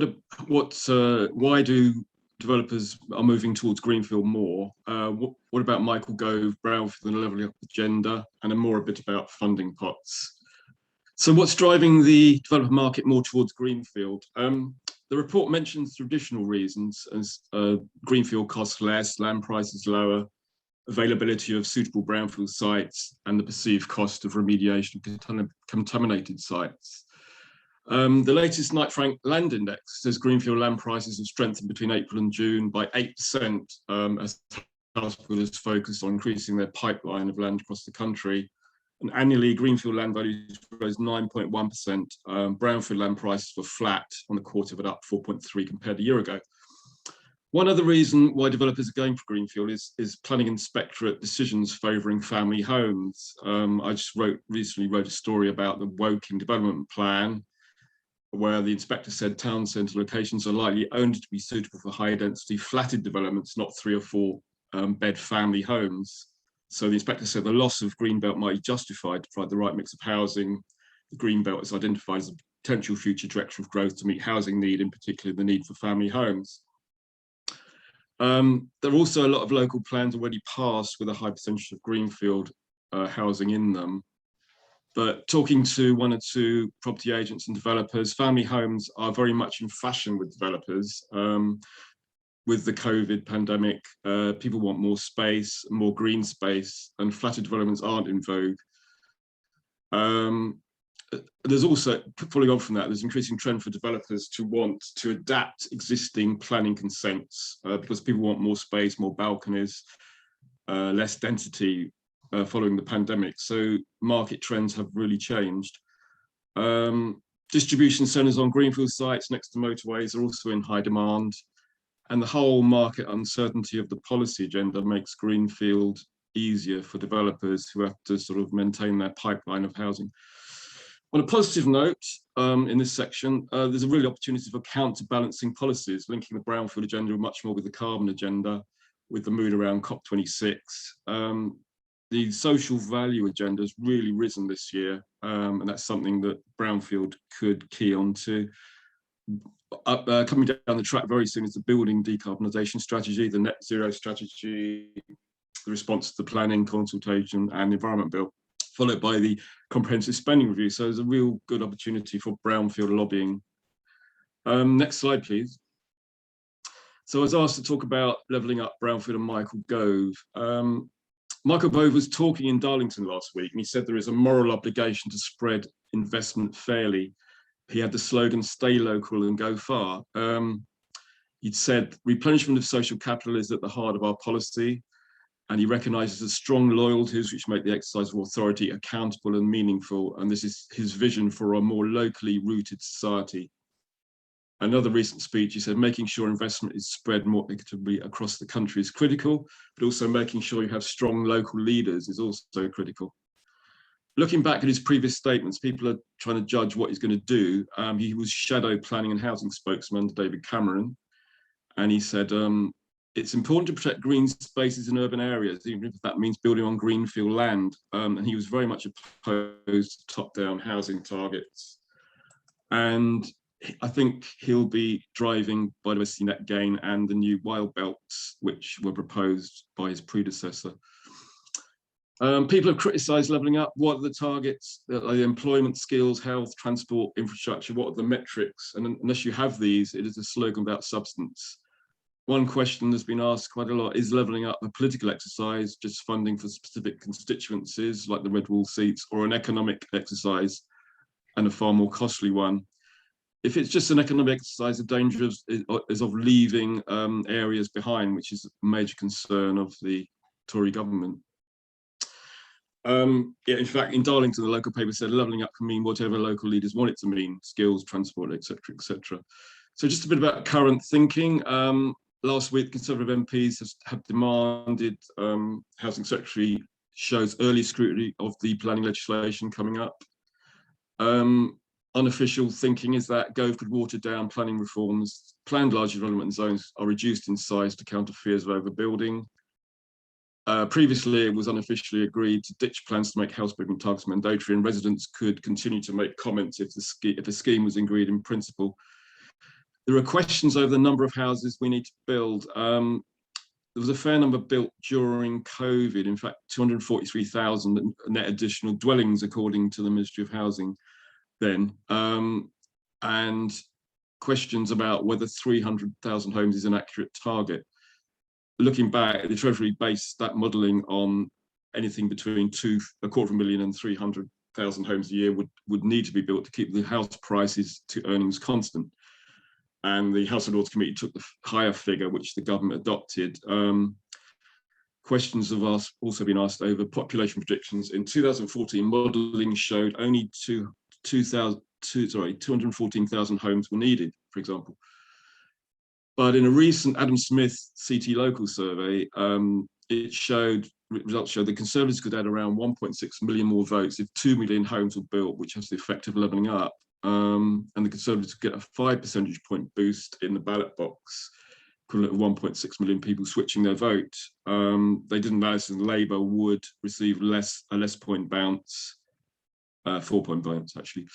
Speaker 6: do developers are moving towards Greenfield more? What about Michael Gove, Brownfield and the levelling up agenda, and a bit about funding pots. So what's driving the developer market more towards Greenfield? The report mentions traditional reasons as Greenfield costs less, land prices lower, availability of suitable brownfield sites, and the perceived cost of remediation of contaminated sites. The latest Knight Frank Land Index says Greenfield land prices have strengthened between April and June by 8% as house builders focused on increasing their pipeline of land across the country. And annually, Greenfield land values rose 9.1%. Brownfield land prices were flat on the quarter, but up 4.3% compared to a year ago. One other reason why developers are going for Greenfield is planning inspectorate decisions favouring family homes. I just recently wrote a story about the Woking development plan, where the inspector said town centre locations are likely only to be suitable for high density flatted developments, not 3 or 4 bed family homes. So the inspector said the loss of Greenbelt might be justified to provide the right mix of housing. The Greenbelt is identified as a potential future direction of growth to meet housing need, in particular the need for family homes. There are also a lot of local plans already passed with a high percentage of Greenfield housing in them. But talking to 1 or 2 property agents and developers, family homes are very much in fashion with developers. With the COVID pandemic, people want more space, more green space, and flatted developments aren't in vogue. There's also, following on from that, there's an increasing trend for developers to want to adapt existing planning consents because people want more space, more balconies, less density following the pandemic. So market trends have really changed. Distribution centres on greenfield sites next to motorways are also in high demand. And the whole market uncertainty of the policy agenda makes Greenfield easier for developers who have to sort of maintain their pipeline of housing. On a positive note, in this section, there's a real opportunity for counterbalancing policies, linking the Brownfield agenda much more with the carbon agenda, with the mood around COP26. The social value agenda has really risen this year, and that's something that Brownfield could key on to. Coming down the track very soon is the building decarbonisation strategy, the net zero strategy, the response to the planning, consultation and environment bill, followed by the comprehensive spending review. So there's a real good opportunity for Brownfield lobbying. Next slide, please. So I was asked to talk about levelling up Brownfield and Michael Gove. Michael Gove was talking in Darlington last week, and he said there is a moral obligation to spread investment fairly. He had the slogan, stay local and go far. He'd said replenishment of social capital is at the heart of our policy, and he recognises the strong loyalties which make the exercise of authority accountable and meaningful, and this is his vision for a more locally rooted society. Another recent speech, he said, making sure investment is spread more equitably across the country is critical, but also making sure you have strong local leaders is also critical. Looking back at his previous statements, people are trying to judge what he's going to do. He was shadow planning and housing spokesman under David Cameron, and he said, it's important to protect green spaces in urban areas, even if that means building on greenfield land. And he was very much opposed to top-down housing targets. And I think he'll be driving biodiversity net gain and the new wild belts, which were proposed by his predecessor. People have criticised levelling up. What are the targets? The employment, skills, health, transport, infrastructure. What are the metrics? And unless you have these, it is a slogan without substance. One question that's been asked quite a lot, is levelling up a political exercise, just funding for specific constituencies like the red wall seats, or an economic exercise and a far more costly one? If it's just an economic exercise, the danger is of leaving areas behind, which is a major concern of the Tory government. Yeah, in fact, in Darlington, the local paper said levelling up can mean whatever local leaders want it to mean, skills, transport, etc., etc. So just a bit about current thinking. Last week, Conservative MPs have demanded Housing Secretary shows early scrutiny of the planning legislation coming up. Unofficial thinking is that Gove could water down planning reforms. Planned large development zones are reduced in size to counter fears of overbuilding. Previously, it was unofficially agreed to ditch plans to make house building targets mandatory, and residents could continue to make comments if the scheme was agreed in principle. There are questions over the number of houses we need to build. There was a fair number built during COVID, in fact, 243,000 net additional dwellings, according to the Ministry of Housing then. And questions about whether 300,000 homes is an accurate target. Looking back, the Treasury based that modelling on anything between 250,000 and 300,000 homes a year would need to be built to keep the house prices to earnings constant. And the House and Lords Committee took the higher figure, which the government adopted. Questions have also been asked over population predictions. In 2014, modelling showed only 214,000 homes were needed, for example. But in a recent Adam Smith CT local survey, results showed the Conservatives could add around 1.6 million more votes if 2 million homes were built, which has the effect of levelling up. And the Conservatives could get a 5 percentage point boost in the ballot box, equivalent of 1.6 million people switching their vote. They didn't notice that Labour would receive a less point bounce, 4-point bounce actually.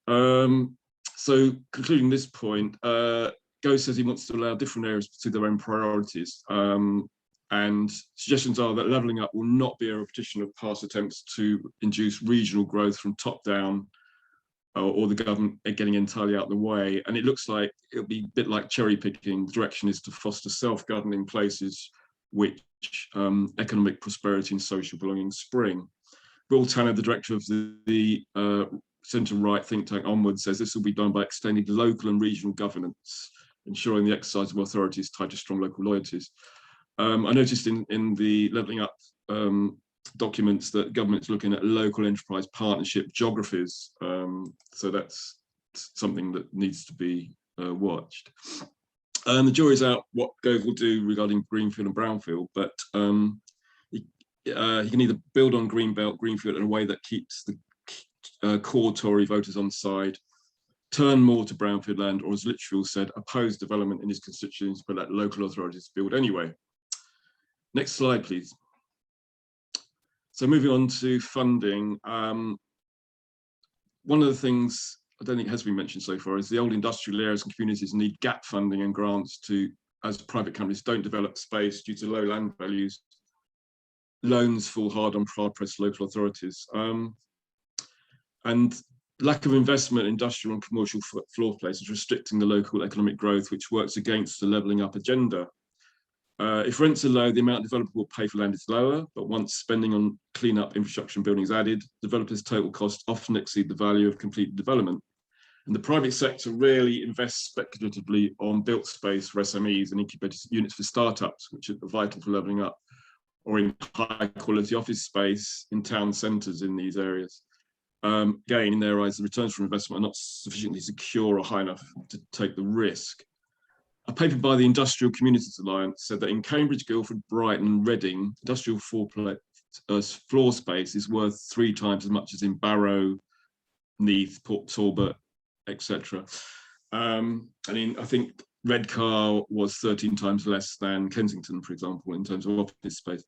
Speaker 6: So concluding this point, Gove says he wants to allow different areas to pursue their own priorities. And suggestions are that levelling up will not be a repetition of past attempts to induce regional growth from top down, or the government getting entirely out of the way. And it looks like it'll be a bit like cherry picking. The direction is to foster self-governing places which economic prosperity and social belonging spring. Will Tanner, the director of the centre-right think tank Onward, says this will be done by extending local and regional governance, ensuring the exercise of authority is tied to strong local loyalties. I noticed in the levelling up documents that government's looking at local enterprise partnership geographies. So that's something that needs to be watched. The jury's out what Gove will do regarding Greenfield and Brownfield, but he can either build on Greenfield in a way that keeps the core Tory voters on side, turn more to brownfield land, or as Litchfield said, oppose development in his constituents but let local authorities build anyway. Next slide, please. So moving on to funding, one of the things I don't think has been mentioned so far is the old industrial areas and communities need gap funding and grants to, as private companies don't develop space due to low land values, loans fall hard on hard-pressed local authorities. And lack of investment in industrial and commercial floor plates is restricting the local economic growth, which works against the levelling up agenda. If rents are low, the amount developers will pay for land is lower, but once spending on clean-up infrastructure and buildings added, developers' total costs often exceed the value of completed development. And the private sector rarely invests speculatively on built space for SMEs and incubator units for startups, which are vital for levelling up, or in high-quality office space in town centres in these areas. Again, in their eyes, the returns from investment are not sufficiently secure or high enough to take the risk. A paper by the Industrial Communities Alliance said that in Cambridge, Guildford, Brighton and Reading, industrial floor space is worth 3 times as much as in Barrow, Neath, Port Talbot, etc. I think Redcar was 13 times less than Kensington, for example, in terms of office space.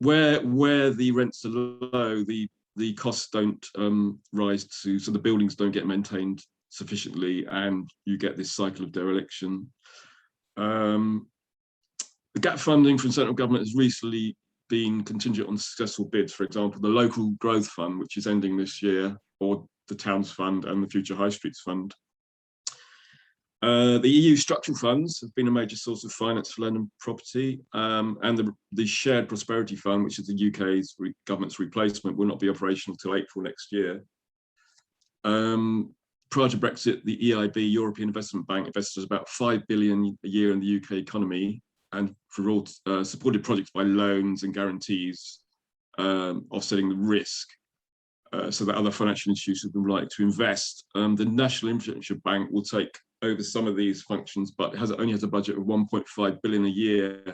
Speaker 6: Where the rents are low, the costs don't rise to, so the buildings don't get maintained sufficiently, and you get this cycle of dereliction. The gap funding from central government has recently been contingent on successful bids. For example, the Local Growth Fund, which is ending this year, or the Towns Fund and the Future High Streets Fund. The EU structural funds have been a major source of finance for land and property, and the Shared Prosperity Fund, which is the UK's government's replacement, will not be operational till April next year. Prior to Brexit, the EIB, European Investment Bank, invested about 5 billion a year in the UK economy, and for all supported projects by loans and guarantees, offsetting the risk, so that other financial institutions would like to invest. The National Infrastructure Bank will take over some of these functions, but it only has a budget of 1.5 billion a year,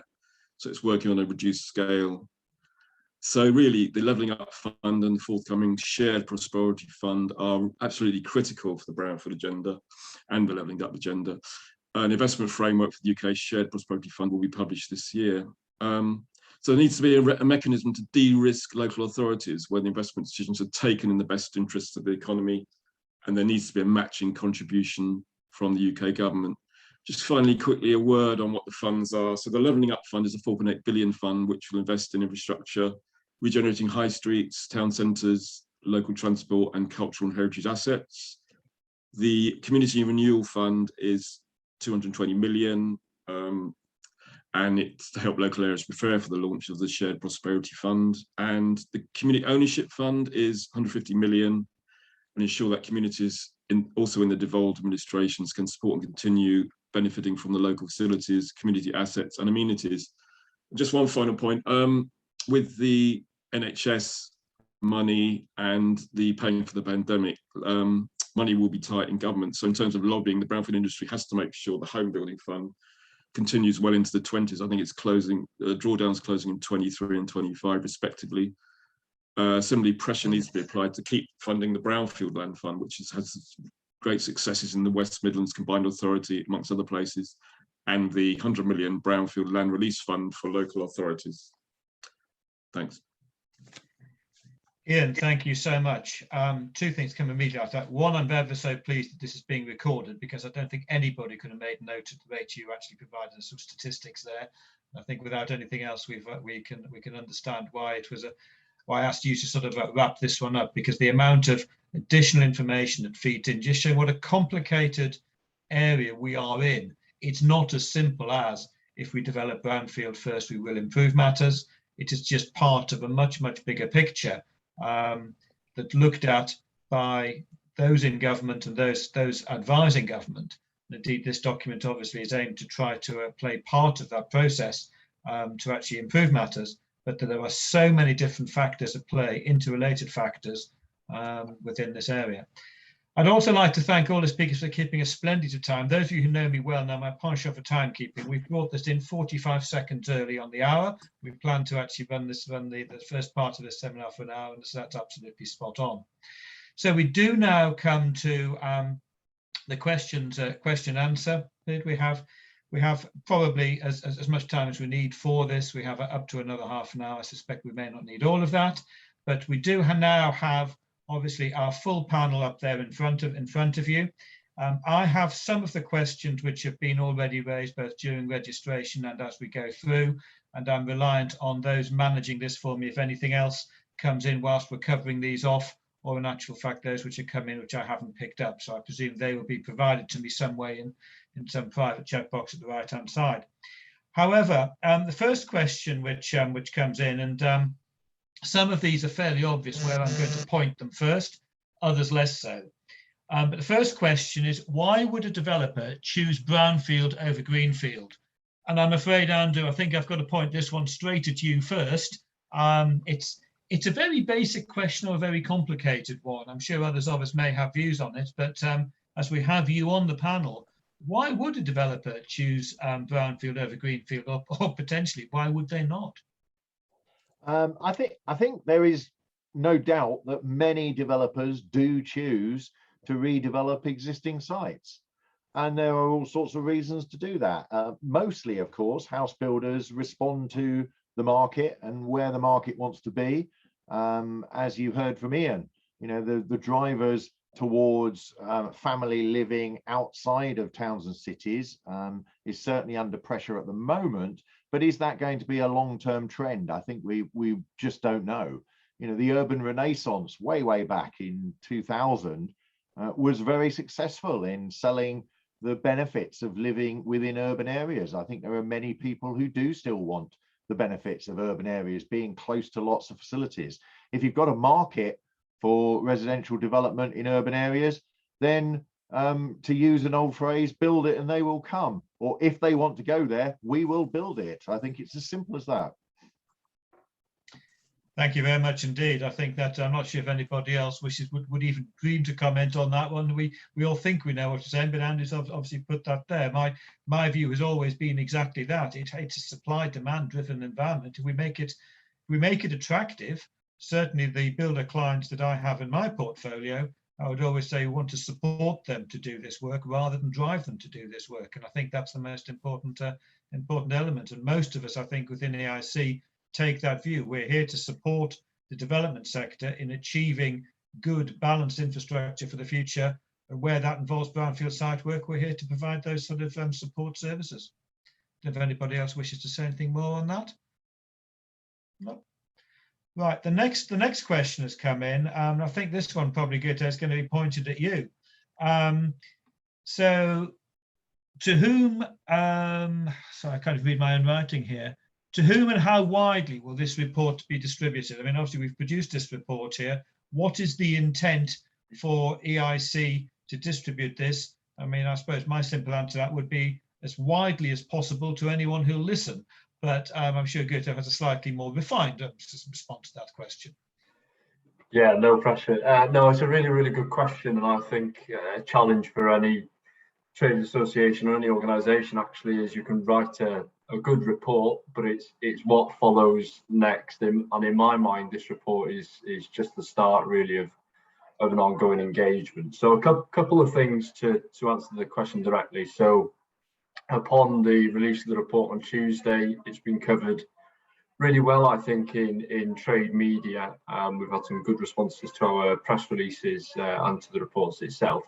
Speaker 6: so it's working on a reduced scale. So really, the Levelling Up Fund and the forthcoming Shared Prosperity Fund are absolutely critical for the Brownfield agenda and the Levelling Up agenda. An investment framework for the UK Shared Prosperity Fund will be published this year. So there needs to be a mechanism to de-risk local authorities where the investment decisions are taken in the best interests of the economy, and there needs to be a matching contribution from the UK government. Just finally, quickly, a word on what the funds are. So the Levelling Up Fund is a 4.8 billion fund, which will invest in infrastructure, regenerating high streets, town centres, local transport and cultural and heritage assets. The Community Renewal Fund is 220 million, and it's to help local areas prepare for the launch of the Shared Prosperity Fund. And the Community Ownership Fund is 150 million, and ensure that communities also in the devolved administrations can support and continue benefiting from the local facilities, community assets and amenities. Just one final point, with the NHS money and the paying for the pandemic, money will be tight in government. So in terms of lobbying, the Brownfield industry has to make sure the Home Building Fund continues well into the 20s. I think it's closing, drawdowns closing in 23 and 25 respectively. Similarly, pressure needs to be applied to keep funding the Brownfield Land Fund, which has great successes in the West Midlands Combined Authority, amongst other places, and the 100 million Brownfield Land Release Fund for local authorities. Thanks.
Speaker 1: Ian, thank you so much. 2 things come immediately after that. One, I'm ever so pleased that this is being recorded, because I don't think anybody could have made note of the rate you actually provided us some statistics there. I think without anything else, we can understand why it was why I asked you to sort of wrap this one up, because the amount of additional information that feeds in, just showing what a complicated area we are in. It's not as simple as, if we develop Brownfield first, we will improve matters. It is just part of a much, much bigger picture that looked at by those in government and those advising government. Indeed, this document obviously is aimed to try to play part of that process to actually improve matters, but there are so many different factors at play, interrelated factors within this area. I'd also like to thank all the speakers for keeping a splendid time. Those of you who know me well know my penchant for timekeeping. We've brought this in 45 seconds early on the hour. We plan to actually run the first part of this seminar for an hour, and so that's absolutely spot on. So we do now come to the question answer. We have probably as much time as we need for this. We have up to another half an hour. I suspect we may not need all of that, but we do now have obviously our full panel up there in front of you. I have some of the questions which have been already raised both during registration and as we go through, and I'm reliant on those managing this for me if anything else comes in whilst we're covering these off, or in actual fact those which have come in which I haven't picked up. So I presume they will be provided to me some way in some private chat box at the right hand side. However, the first question which comes in, and some of these are fairly obvious where I'm going to point them first, others less so. But the first question is, why would a developer choose Brownfield over Greenfield? And I'm afraid, Andrew, I think I've got to point this one straight at you first. It's a very basic question or a very complicated one. I'm sure others of us may have views on it, but as we have you on the panel, why would a developer choose Brownfield over Greenfield, or potentially why would they not?
Speaker 5: I think there is no doubt that many developers do choose to redevelop existing sites, and there are all sorts of reasons to do that. Mostly, of course, house builders respond to the market and where the market wants to be. As you heard from Ian, you know, the drivers towards family living outside of towns and cities is certainly under pressure at the moment. But is that going to be a long-term trend? I think we just don't know. You know, the urban renaissance way back in 2000 was very successful in selling the benefits of living within urban areas. I think there are many people who do still want the benefits of urban areas, being close to lots of facilities. If you've got a market for residential development in urban areas, then to use an old phrase, build it and they will come. Or if they want to go there, we will build it. I think it's as simple as that.
Speaker 1: Thank you very much indeed. I think that I'm not sure if anybody else would even dream to comment on that one. We all think we know what you're saying, but Andy's obviously put that there. My view has always been exactly that. It's a supply-demand driven environment. If we make it attractive, certainly the builder clients that I have in my portfolio, I would always say we want to support them to do this work rather than drive them to do this work. And I think that's the most important element. And most of us, I think, within EIC take that view. We're here to support the development sector in achieving good, balanced infrastructure for the future. And where that involves brownfield site work, we're here to provide those sort of support services. If anybody else wishes to say anything more on that? No. Right, the next question has come in. I think this one probably, Guto, is going to be pointed at you. So to whom, sorry, I can't read my own writing here. To whom and how widely will this report be distributed? I mean, obviously we've produced this report here. What is the intent for EIC to distribute this? I mean, I suppose my simple answer to that would be as widely as possible to anyone who'll listen. But I'm sure Guto has a slightly more refined response to that question.
Speaker 4: Yeah, no pressure. No, it's a really good question, and I think a challenge for any trade association or any organisation actually is you can write a good report, but it's what follows next. And in my mind, this report is just the start really of an ongoing engagement. So a couple of things to answer the question directly. So upon the release of the report on Tuesday, it's been covered really well, I think, in trade media. We've had some good responses to our press releases and to the reports itself.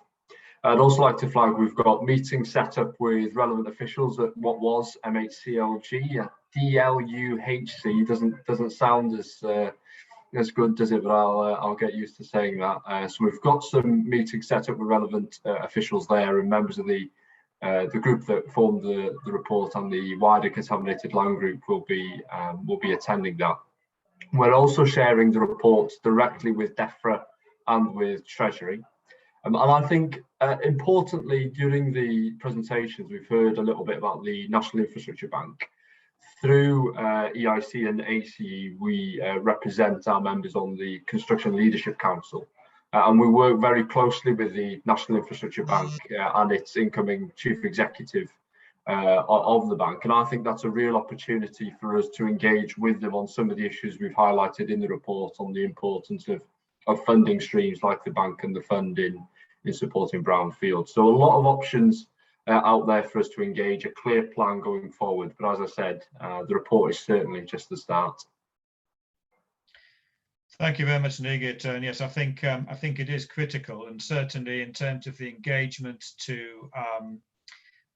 Speaker 4: I'd also like to flag we've got meetings set up with relevant officials at what was MHCLG. DLUHC doesn't sound as good, does it? But I'll get used to saying that. So we've got some meetings set up with relevant officials there, and members of the group that formed the report and the wider Contaminated Land group will be attending that. We're also sharing the reports directly with DEFRA and with Treasury. And I think importantly, during the presentations, we've heard a little bit about the National Infrastructure Bank. Through EIC and ACE, we represent our members on the Construction Leadership Council. And we work very closely with the National Infrastructure Bank and its incoming chief executive of the bank. And I think that's a real opportunity for us to engage with them on some of the issues we've highlighted in the report on the importance of funding streams like the bank and the fund in supporting brownfield. So a lot of options out there for us to engage, a clear plan going forward. But as I said, the report is certainly just the start.
Speaker 1: Thank you very much, Nigit. And yes, I think it is critical, and certainly in terms of the engagement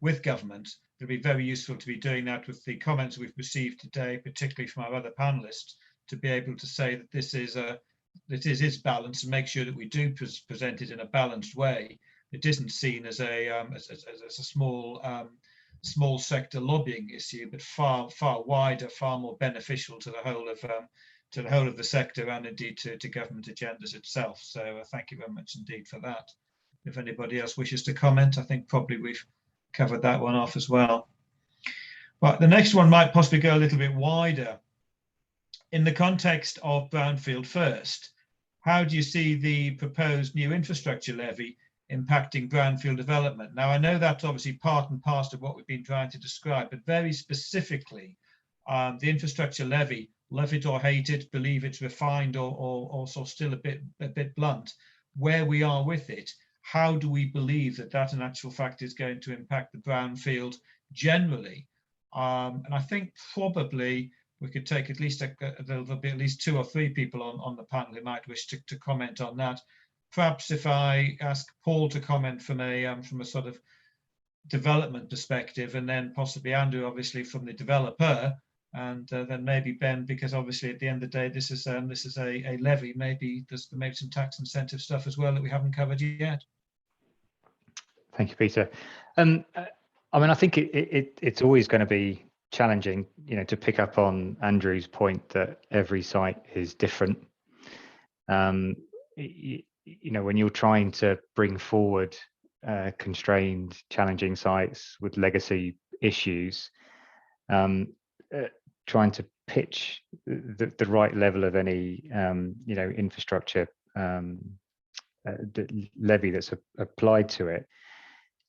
Speaker 1: with government, it'll be very useful to be doing that with the comments we've received today, particularly from our other panelists, to be able to say that this is balanced, and make sure that we do present it in a balanced way. It isn't seen as a small sector lobbying issue, but far wider, far more beneficial to the whole of the sector, and indeed to government agendas itself. So thank you very much indeed for that. If anybody else wishes to comment, I think probably we've covered that one off as well. But the next one might possibly go a little bit wider. In the context of Brownfield First, how do you see the proposed new infrastructure levy impacting brownfield development? Now, I know that's obviously part and parcel of what we've been trying to describe, but very specifically, the infrastructure levy, love it or hate it, believe it's refined or also still a bit blunt, where we are with it, how do we believe that in actual fact is going to impact the brownfield generally? And I think probably we could take at least there'll be at least 2 or 3 people on the panel who might wish to comment on that. Perhaps if I ask Paul to comment from a sort of development perspective, and then possibly Andrew, obviously from the developer, and then maybe Ben, because obviously at the end of the day, this is a levy. Maybe there's maybe some tax incentive stuff as well that we haven't covered yet.
Speaker 2: Thank you, Peter. I mean, I think it's always going to be challenging, to pick up on Andrew's point that every site is different. When you're trying to bring forward constrained, challenging sites with legacy issues, trying to pitch the right level of any infrastructure levy that's applied to it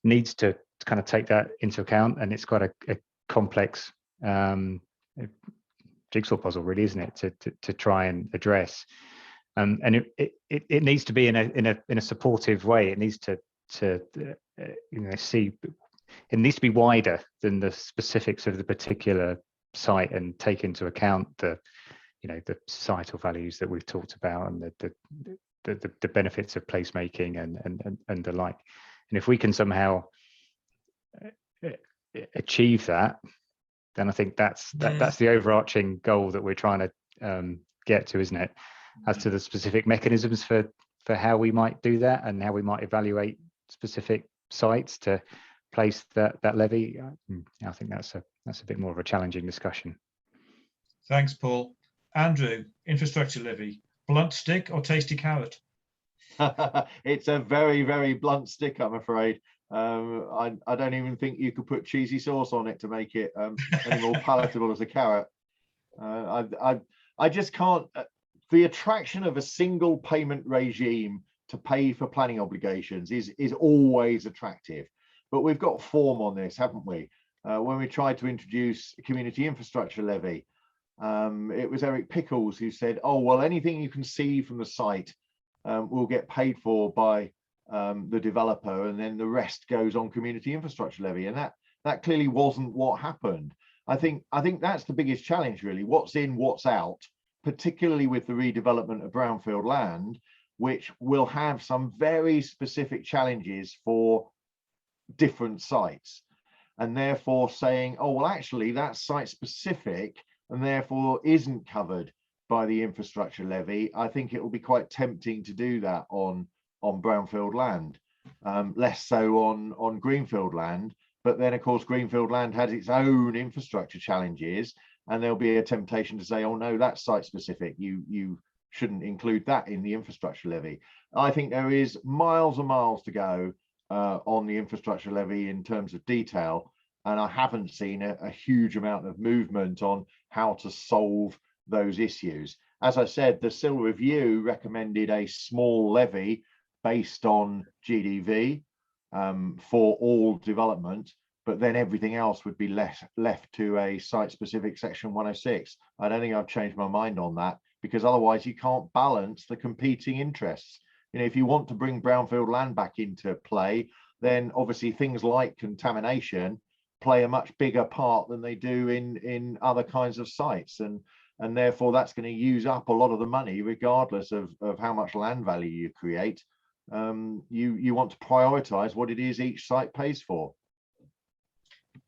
Speaker 2: needs to kind of take that into account, and it's quite a complex jigsaw puzzle, really, isn't it, to try and address. And it needs to be in a supportive way. It needs to see. It needs to be wider than the specifics of the particular site, and take into account the societal values that we've talked about, and the benefits of placemaking and the like. And if we can somehow achieve that, then I think that's the overarching goal that we're trying to get to, isn't it? As to the specific mechanisms for how we might do that, and how we might evaluate specific sites to place that levy, I think that's a bit more of a challenging discussion.
Speaker 1: Thanks, Paul. Andrew, infrastructure levy, blunt stick or tasty carrot?
Speaker 5: It's a very, very blunt stick, I'm afraid. I don't even think you could put cheesy sauce on it to make it any more palatable as a carrot. I just can't. The attraction of a single payment regime to pay for planning obligations is always attractive, but we've got form on this, haven't we? When we tried to introduce a community infrastructure levy, it was Eric Pickles who said, "Oh well, anything you can see from the site will get paid for by the developer, and then the rest goes on community infrastructure levy." And that clearly wasn't what happened. I think that's the biggest challenge, really. What's in, what's out, particularly with the redevelopment of brownfield land, which will have some very specific challenges for different sites, and therefore saying, oh well, actually that's site specific and therefore isn't covered by the infrastructure levy. I think it will be quite tempting to do that on brownfield land, less so on greenfield land. But then of course greenfield land has its own infrastructure challenges, and there'll be a temptation to say, oh no, that's site specific, you shouldn't include that in the infrastructure levy. I think there is miles and miles to go on the infrastructure levy in terms of detail, and I haven't seen a huge amount of movement on how to solve those issues. As I said, the SIL review recommended a small levy based on GDV for all development, but then everything else would be left to a site-specific section 106. I don't think I've changed my mind on that. because otherwise you can't balance the competing interests. You know, if you want to bring brownfield land back into play, then obviously things like contamination play a much bigger part than they do in other kinds of sites, and therefore that's going to use up a lot of the money regardless of how much land value you create. You want to prioritize what it is each site pays for.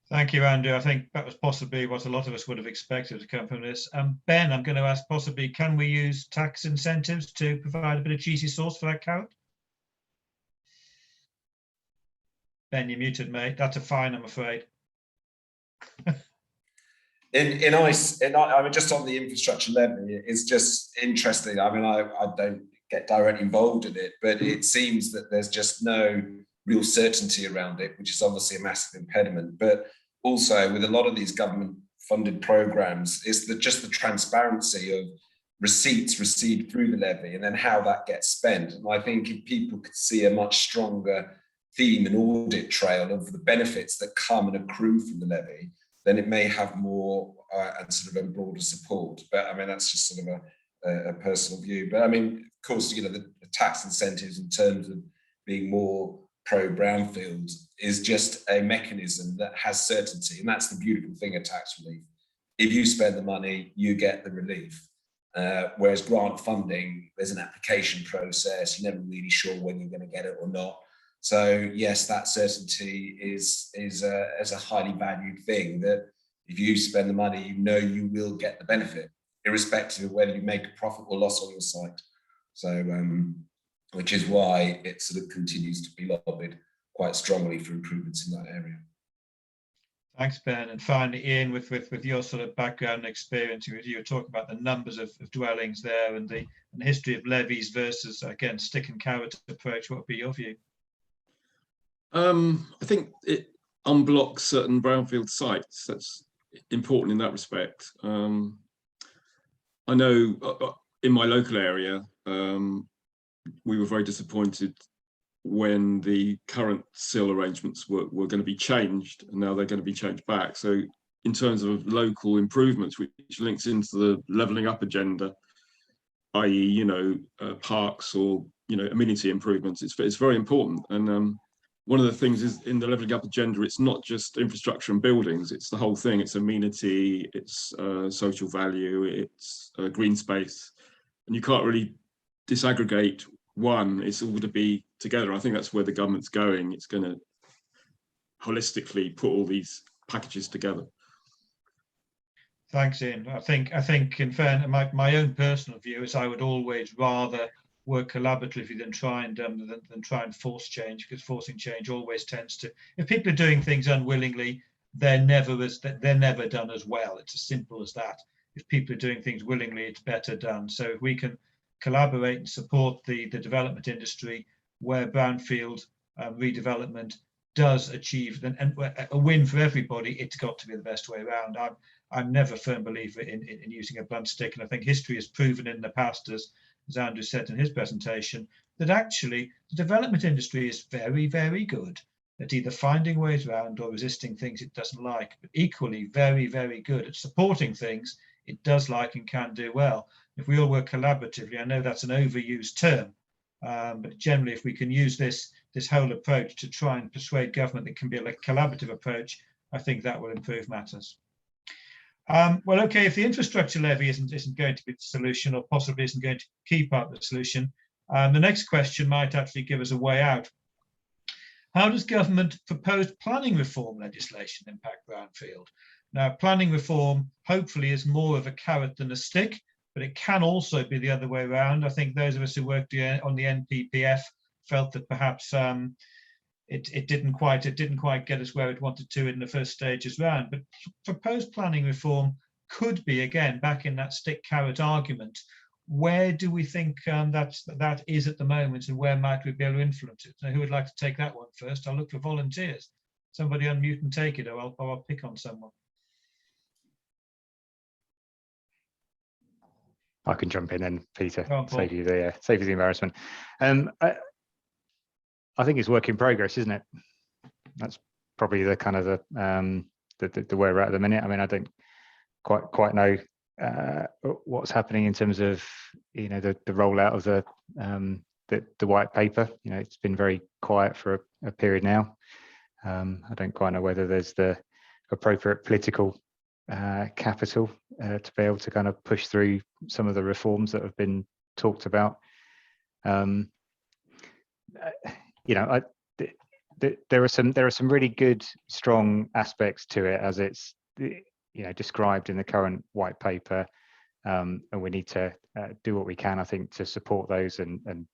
Speaker 1: Thank you, Andrew. I think that was possibly what a lot of us would have expected to come from this. Ben, I'm going to ask possibly, can we use tax incentives to provide a bit of cheesy sauce for that carrot? Ben, you're muted, mate. That's a fine, I'm afraid.
Speaker 3: In EIC, I mean, just on the infrastructure levy, it's just interesting. I mean, I don't get directly involved in it, but it seems that there's just no real certainty around it, which is obviously a massive impediment. But also with a lot of these government funded programs, it's just the transparency of receipts received through the levy and then how that gets spent. And I think if people could see a much stronger theme and audit trail of the benefits that come and accrue from the levy, then it may have more and sort of a broader support. But I mean, that's just sort of a personal view. But I mean, of course, you know, the tax incentives in terms of being more pro brownfield is just a mechanism that has certainty. And that's the beautiful thing of tax relief. If you spend the money, you get the relief. Whereas grant funding, there's an application process. You're never really sure when you're going to get it or not. So yes, that certainty is a highly valued thing, that if you spend the money, you know you will get the benefit, irrespective of whether you make a profit or loss on your site. So, which is why it sort of continues to be lobbied quite strongly for improvements in that area.
Speaker 1: Thanks, Ben. And finally, Ian, with your sort of background and experience, you were talking about the numbers of dwellings there and the history of levies versus, again, stick and carrot approach. What would be your view?
Speaker 6: I think it unblocks certain brownfield sites. That's important in that respect. I know in my local area, we were very disappointed when the current SIL arrangements were going to be changed, and now they're going to be changed back. So in terms of local improvements, which links into the levelling up agenda, i.e., you know, parks or, you know, amenity improvements, it's very important. And one of the things is in the levelling up agenda, it's not just infrastructure and buildings, it's the whole thing. It's amenity, it's social value, it's green space. And you can't really disaggregate one, it's all to be together. I think that's where the government's going. It's going to holistically put all these packages together.
Speaker 1: Thanks, Ian. I think in fairness, my own personal view is I would always rather work collaboratively than try and force change, because forcing change always tends to, if people are doing things unwillingly, they're never done as well. It's as simple as that. If people are doing things willingly, it's better done. So if we can collaborate and support the development industry where brownfield redevelopment does achieve and a win for everybody, it's got to be the best way around. I'm never a firm believer in using a blunt stick, and I think history has proven in the past, as Andrew said in his presentation, that actually the development industry is very, very good at either finding ways around or resisting things it doesn't like, but equally very, very good at supporting things it does like and can do well. If we all work collaboratively, I know that's an overused term, but generally if we can use this whole approach to try and persuade government that it can be a collaborative approach, I think that will improve matters. Well, okay, if the infrastructure levy isn't going to be the solution, or possibly isn't going to keep up the solution, the next question might actually give us a way out. How does government proposed planning reform legislation impact brownfield? Now, planning reform hopefully is more of a carrot than a stick, but it can also be the other way around. I think those of us who worked on the NPPF felt that perhaps it didn't quite get us where it wanted to in the first stages round. But proposed planning reform could be, again, back in that stick carrot argument. Where do we think that is at the moment, and where might we be able to influence it? Now, who would like to take that one first? I'll look for volunteers. Somebody unmute and take it, or I'll pick on someone.
Speaker 2: I can jump in then, Peter.
Speaker 1: On,
Speaker 2: save you the embarrassment. I think it's work in progress, isn't it? That's probably the kind of the where we're at the minute. I mean, I don't quite know what's happening in terms of the rollout of the white paper. It's been very quiet for a period now. I don't quite know whether there's the appropriate political capital to be able to kind of push through some of the reforms that have been talked about. There are some really good, strong aspects to it as it's described in the current white paper, and we need to do what we can, I think, to support those and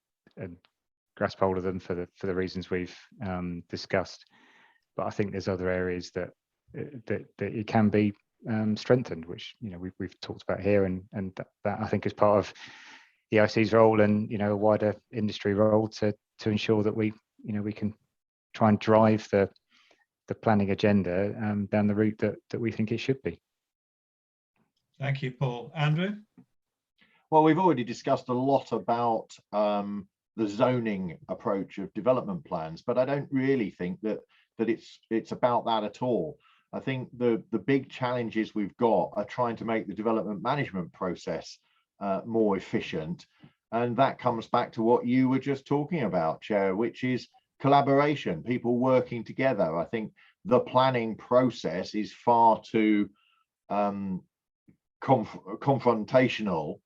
Speaker 2: grasp hold of them for the reasons we've discussed. But I think there's other areas that it can be strengthened, which we've talked about here, and that I think is part of EIC's role and a wider industry role to ensure that we can try and drive the planning agenda down the route that we think it should be.
Speaker 1: Thank you, Paul. Andrew?
Speaker 5: Well, we've already discussed a lot about the zoning approach of development plans, but I don't really think that it's about that at all. I think the big challenges we've got are trying to make the development management process more efficient, and that comes back to what you were just talking about, Chair, which is collaboration, people working together. I think the planning process is far too confrontational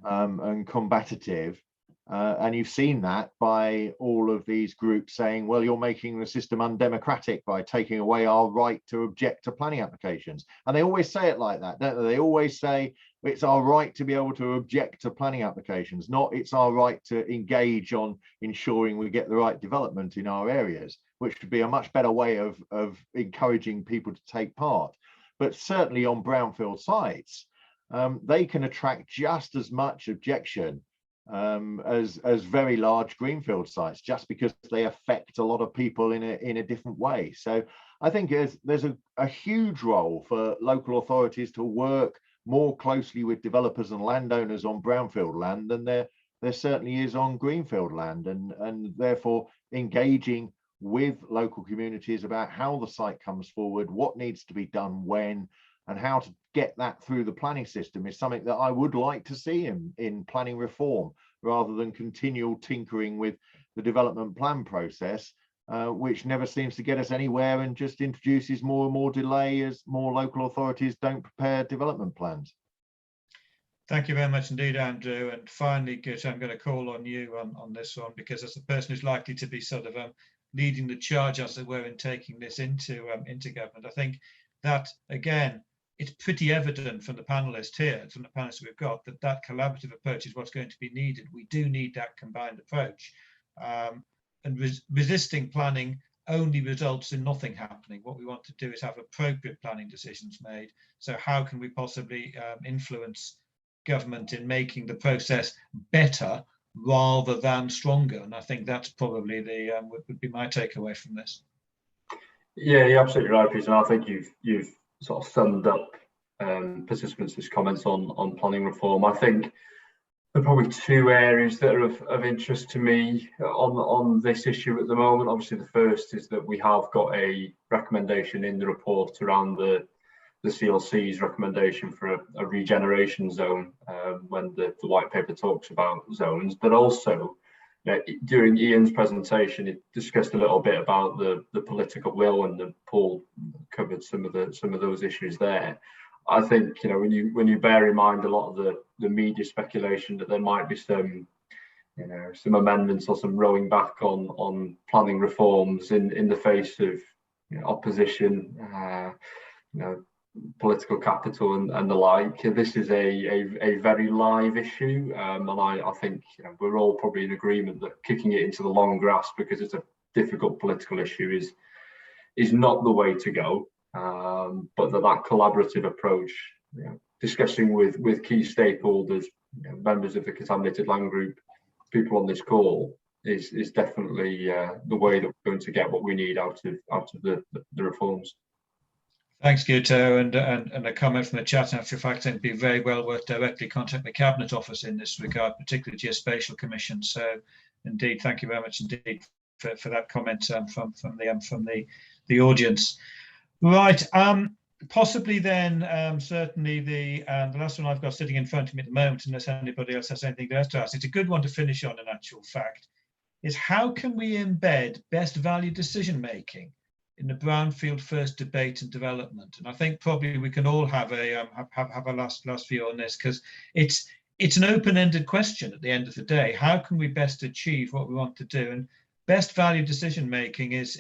Speaker 5: and combative, and you've seen that by all of these groups saying, well, you're making the system undemocratic by taking away our right to object to planning applications. And they always say it like that, don't they? They always say it's our right to be able to object to planning applications, not it's our right to engage on ensuring we get the right development in our areas, which would be a much better way of encouraging people to take part. But certainly on brownfield sites, they can attract just as much objection as very large greenfield sites, just because they affect a lot of people in a different way. So I think there's a huge role for local authorities to work more closely with developers and landowners on brownfield land than there certainly is on greenfield land, and therefore engaging with local communities about how the site comes forward, what needs to be done when, and how to get that through the planning system is something that I would like to see in planning reform, rather than continual tinkering with the development plan process, which never seems to get us anywhere and just introduces more and more delay as more local authorities don't prepare development plans.
Speaker 1: Thank you very much indeed, Andrew. And finally, Guto, I'm going to call on you on this one, because as the person who's likely to be sort of leading the charge, as it were, in taking this into government. I think that, again, it's pretty evident from the panelists here, from the panelists we've got, that collaborative approach is what's going to be needed. We do need that combined approach. And resisting planning only results in nothing happening. What we want to do is have appropriate planning decisions made. So how can we possibly influence government in making the process better rather than stronger? And I think that's probably would be my takeaway from this.
Speaker 4: Yeah, you're absolutely right, Peter. And I think you've sort of summed up participants' comments on planning reform. I think there are probably two areas that are of interest to me on this issue at the moment. Obviously, the first is that we have got a recommendation in the report around the CLC's recommendation for a regeneration zone when the white paper talks about zones, but also during Ian's presentation, it discussed a little bit about the political will, and Paul covered some of those issues there. I think when you bear in mind a lot of the media speculation that there might be some amendments or some rowing back on planning reforms in the face of opposition, political capital and the like. This is a very live issue, and I think we're all probably in agreement that kicking it into the long grass because it's a difficult political issue is not the way to go, but that collaborative approach, discussing with key stakeholders, members of the Contaminated Land Group, people on this call, is definitely the way that we're going to get what we need out of the reforms.
Speaker 1: Thanks, Guto, and a comment from the chat. In actual fact, it'd be very well worth directly contacting the Cabinet Office in this regard, particularly Geospatial Commission. So, indeed, thank you very much indeed for that comment from the audience. Right, possibly then, certainly the last one I've got sitting in front of me at the moment, unless anybody else has anything else to ask, it's a good one to finish on in actual fact, is how can we embed best value decision making in the Brownfield First debate and development? And I think probably we can all have a last view on this, because it's an open-ended question at the end of the day. How can we best achieve what we want to do? And best value decision making is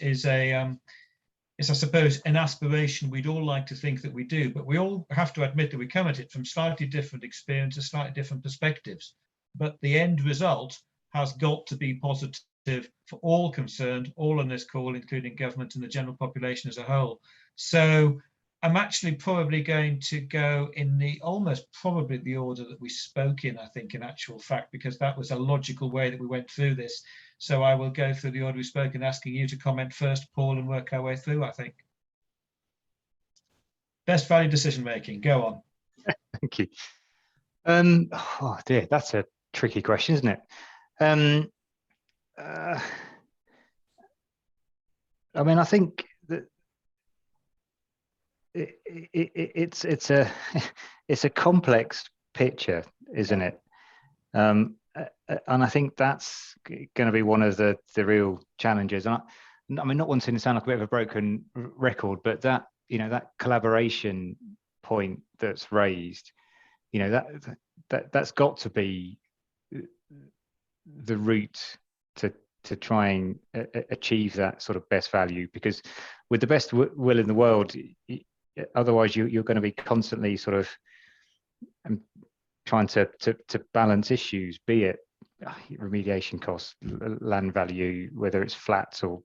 Speaker 1: I suppose an aspiration we'd all like to think that we do, but we all have to admit that we come at it from slightly different experiences, slightly different perspectives. But the end result has got to be positive for all concerned, all on this call, including government and the general population as a whole. So I'm actually probably going to go in the almost probably the order that we spoke in, I think, in actual fact, because that was a logical way that we went through this. So I will go through the order we spoke and asking you to comment first, Paul, and work our way through, I think. Best value decision making, go on.
Speaker 2: Thank you. Oh dear, that's a tricky question, isn't it? I mean, I think that it's a complex picture, isn't it? And I think that's going to be one of the real challenges. And I mean, not wanting to sound like a bit of a broken record, but that, you know, that collaboration point that's raised, you know, that's got to be the route to try and achieve that sort of best value, because with the best will in the world, otherwise you're going to be constantly sort of trying to balance issues, be it remediation costs, land value, whether it's flats or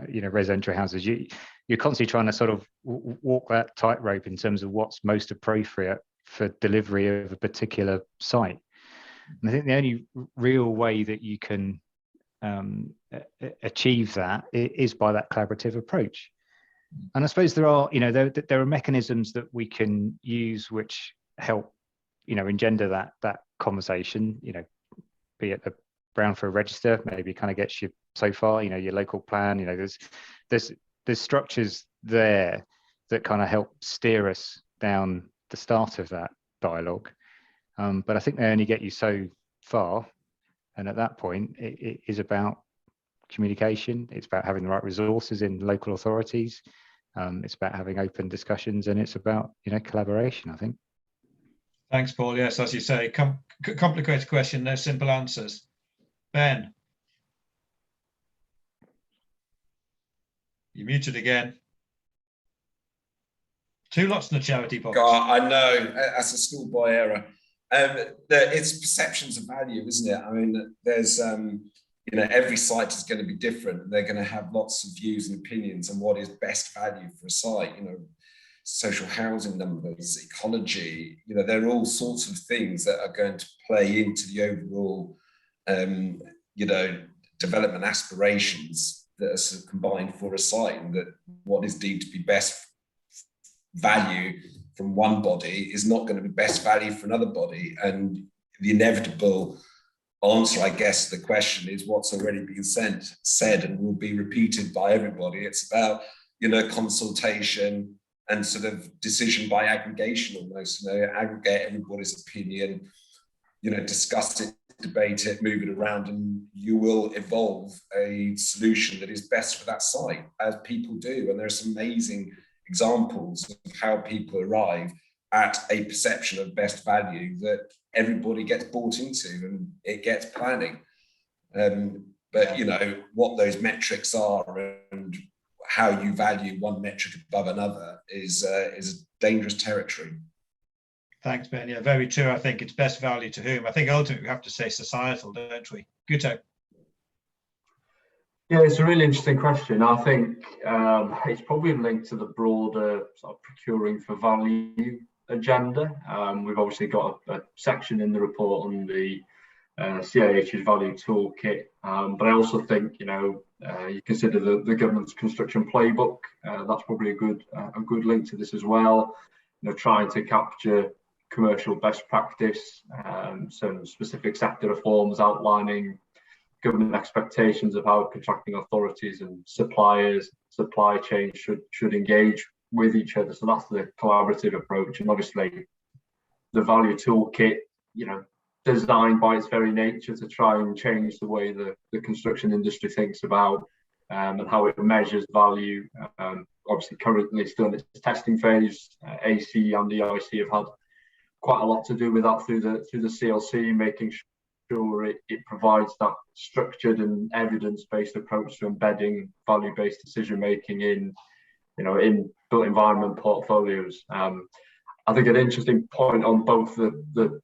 Speaker 2: you know, residential houses. You're constantly trying to sort of walk that tightrope in terms of what's most appropriate for delivery of a particular site. And I think the only real way that you can achieve that is by that collaborative approach. And I suppose there are, you know, there are mechanisms that we can use which help, you know, engender that conversation, you know, be it the Brownfield register, maybe kind of gets you so far, you know, your local plan, you know, there's structures there that kind of help steer us down the start of that dialogue. But I think they only get you so far. And at that point, it is about communication. It's about having the right resources in local authorities. It's about having open discussions, and it's about, you know, collaboration, I think.
Speaker 1: Thanks, Paul. Yes, as you say, complicated question, no simple answers. Ben. You're muted again. Two lots in the charity box.
Speaker 3: God, I know, that's a schoolboy error. It's perceptions of value, isn't it? I mean, there's, you know, every site is going to be different. They're going to have lots of views and opinions on what is best value for a site, you know, social housing numbers, ecology, you know, there are all sorts of things that are going to play into the overall, you know, development aspirations that are sort of combined for a site, and that what is deemed to be best value from one body is not going to be best value for another body. And the inevitable answer, I guess, to the question is what's already been said and will be repeated by everybody. It's about, you know, consultation and sort of decision by aggregation almost, you know, aggregate everybody's opinion, you know, discuss it, debate it, move it around, and you will evolve a solution that is best for that site, as people do. And there's some amazing examples of how people arrive at a perception of best value that everybody gets bought into, and it gets planning. But, you know, what those metrics are and how you value one metric above another is a dangerous territory.
Speaker 1: Thanks, Ben. Yeah, very true. I think it's best value to whom? I think ultimately we have to say societal, don't we? Guto.
Speaker 4: Yeah, it's a really interesting question. I think it's probably linked to the broader sort of procuring for value agenda. We've obviously got a section in the report on the CIH's value toolkit, but I also think, you know, you consider the government's construction playbook. That's probably a good link to this as well. You know, trying to capture commercial best practice, some specific sector reforms outlining government expectations of how contracting authorities and suppliers, supply chain should engage with each other. So that's the collaborative approach. And obviously the value toolkit, designed by its very nature to try and change the way the construction industry thinks about and how it measures value. Obviously currently still in its testing phase. AC and EIC have had quite a lot to do with that through the CLC, making sure it provides that structured and evidence-based approach to embedding value-based decision making in built environment portfolios. I think an interesting point on both the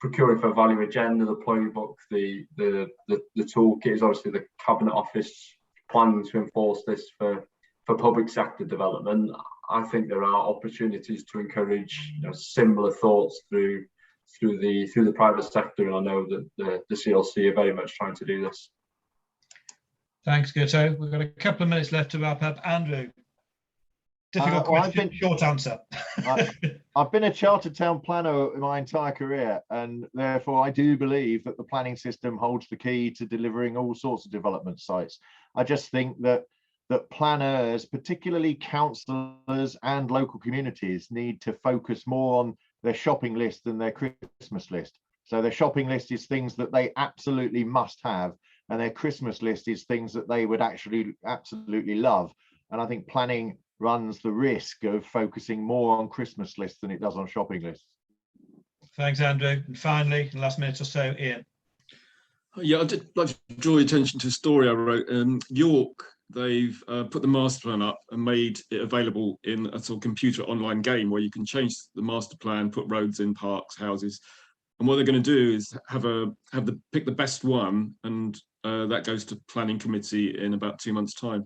Speaker 4: procuring for value agenda, the playbook, the toolkit is obviously the Cabinet Office planning to enforce this for public sector development. I think there are opportunities to encourage similar thoughts through the private sector, and I know that the CLC are very much trying to do this.
Speaker 1: Thanks, Guto. We've got a couple of minutes left to wrap up. Andrew, difficult question, short answer.
Speaker 5: I've been a chartered town planner my entire career, and therefore I do believe that the planning system holds the key to delivering all sorts of development sites. I just think that planners, particularly councillors and local communities, need to focus more on their shopping list than their Christmas list. So their shopping list is things that they absolutely must have, and their Christmas list is things that they would actually absolutely love. And I think planning runs the risk of focusing more on Christmas lists than it does on shopping lists.
Speaker 1: Thanks, Andrew. And finally, in the last minute or so, Ian.
Speaker 6: Yeah, I'd like to draw your attention to a story I wrote. York, they've put the master plan up and made it available in a sort of computer online game where you can change the master plan, put roads in, parks, houses. And what they're going to do is pick the best one, and that goes to planning committee in about 2 months' time.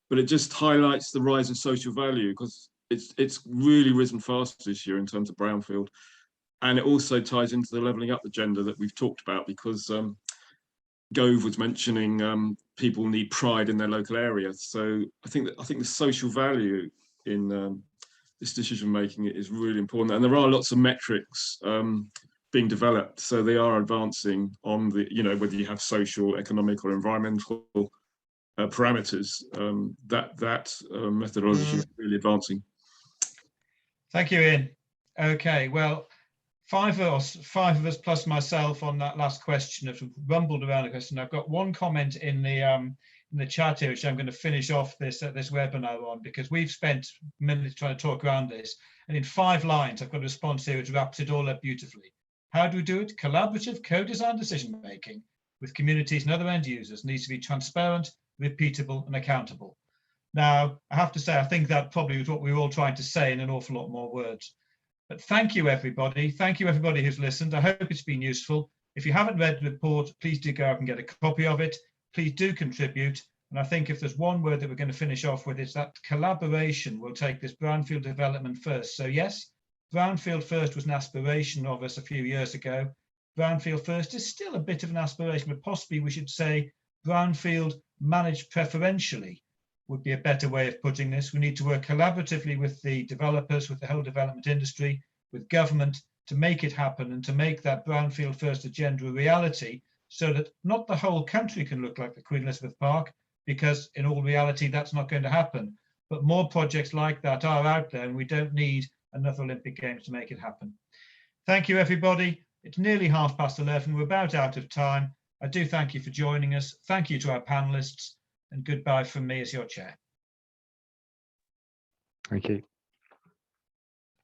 Speaker 6: But it just highlights the rise of social value, because it's really risen fast this year in terms of brownfield. And it also ties into the levelling up agenda that we've talked about, because Gove was mentioning people need pride in their local area. So I think the social value in this decision making is really important, and there are lots of metrics being developed. So they are advancing on the whether you have social, economic, or environmental parameters. That methodology is really advancing.
Speaker 1: Thank you, Ian. Okay, well, five of us plus myself on that last question have rumbled around the question. I've got one comment in the chat here, which I'm going to finish off this webinar on, because we've spent minutes trying to talk around this, and in 5 lines I've got a response here which wraps it all up beautifully. How do we do it? Collaborative co-design decision making with communities and other end users needs to be transparent, repeatable, and accountable. Now, I have to say, I think that probably is what we were all trying to say in an awful lot more words. But thank you, everybody. Thank you, everybody who's listened. I hope it's been useful. If you haven't read the report, please do go out and get a copy of it. Please do contribute. And I think if there's one word that we're going to finish off with, it's that collaboration will take this brownfield development first. So yes, Brownfield First was an aspiration of us a few years ago. Brownfield First is still a bit of an aspiration, but possibly we should say brownfield managed preferentially would be a better way of putting this. We need to work collaboratively with the developers, with the whole development industry, with government to make it happen and to make that Brownfield First agenda a reality, so that not the whole country can look like the Queen Elizabeth Park, because in all reality, that's not going to happen. But more projects like that are out there, and we don't need another Olympic Games to make it happen. Thank you, everybody. It's nearly 11:30. We're about out of time. I do thank you for joining us. Thank you to our panelists, and goodbye from me as your chair.
Speaker 2: Thank you.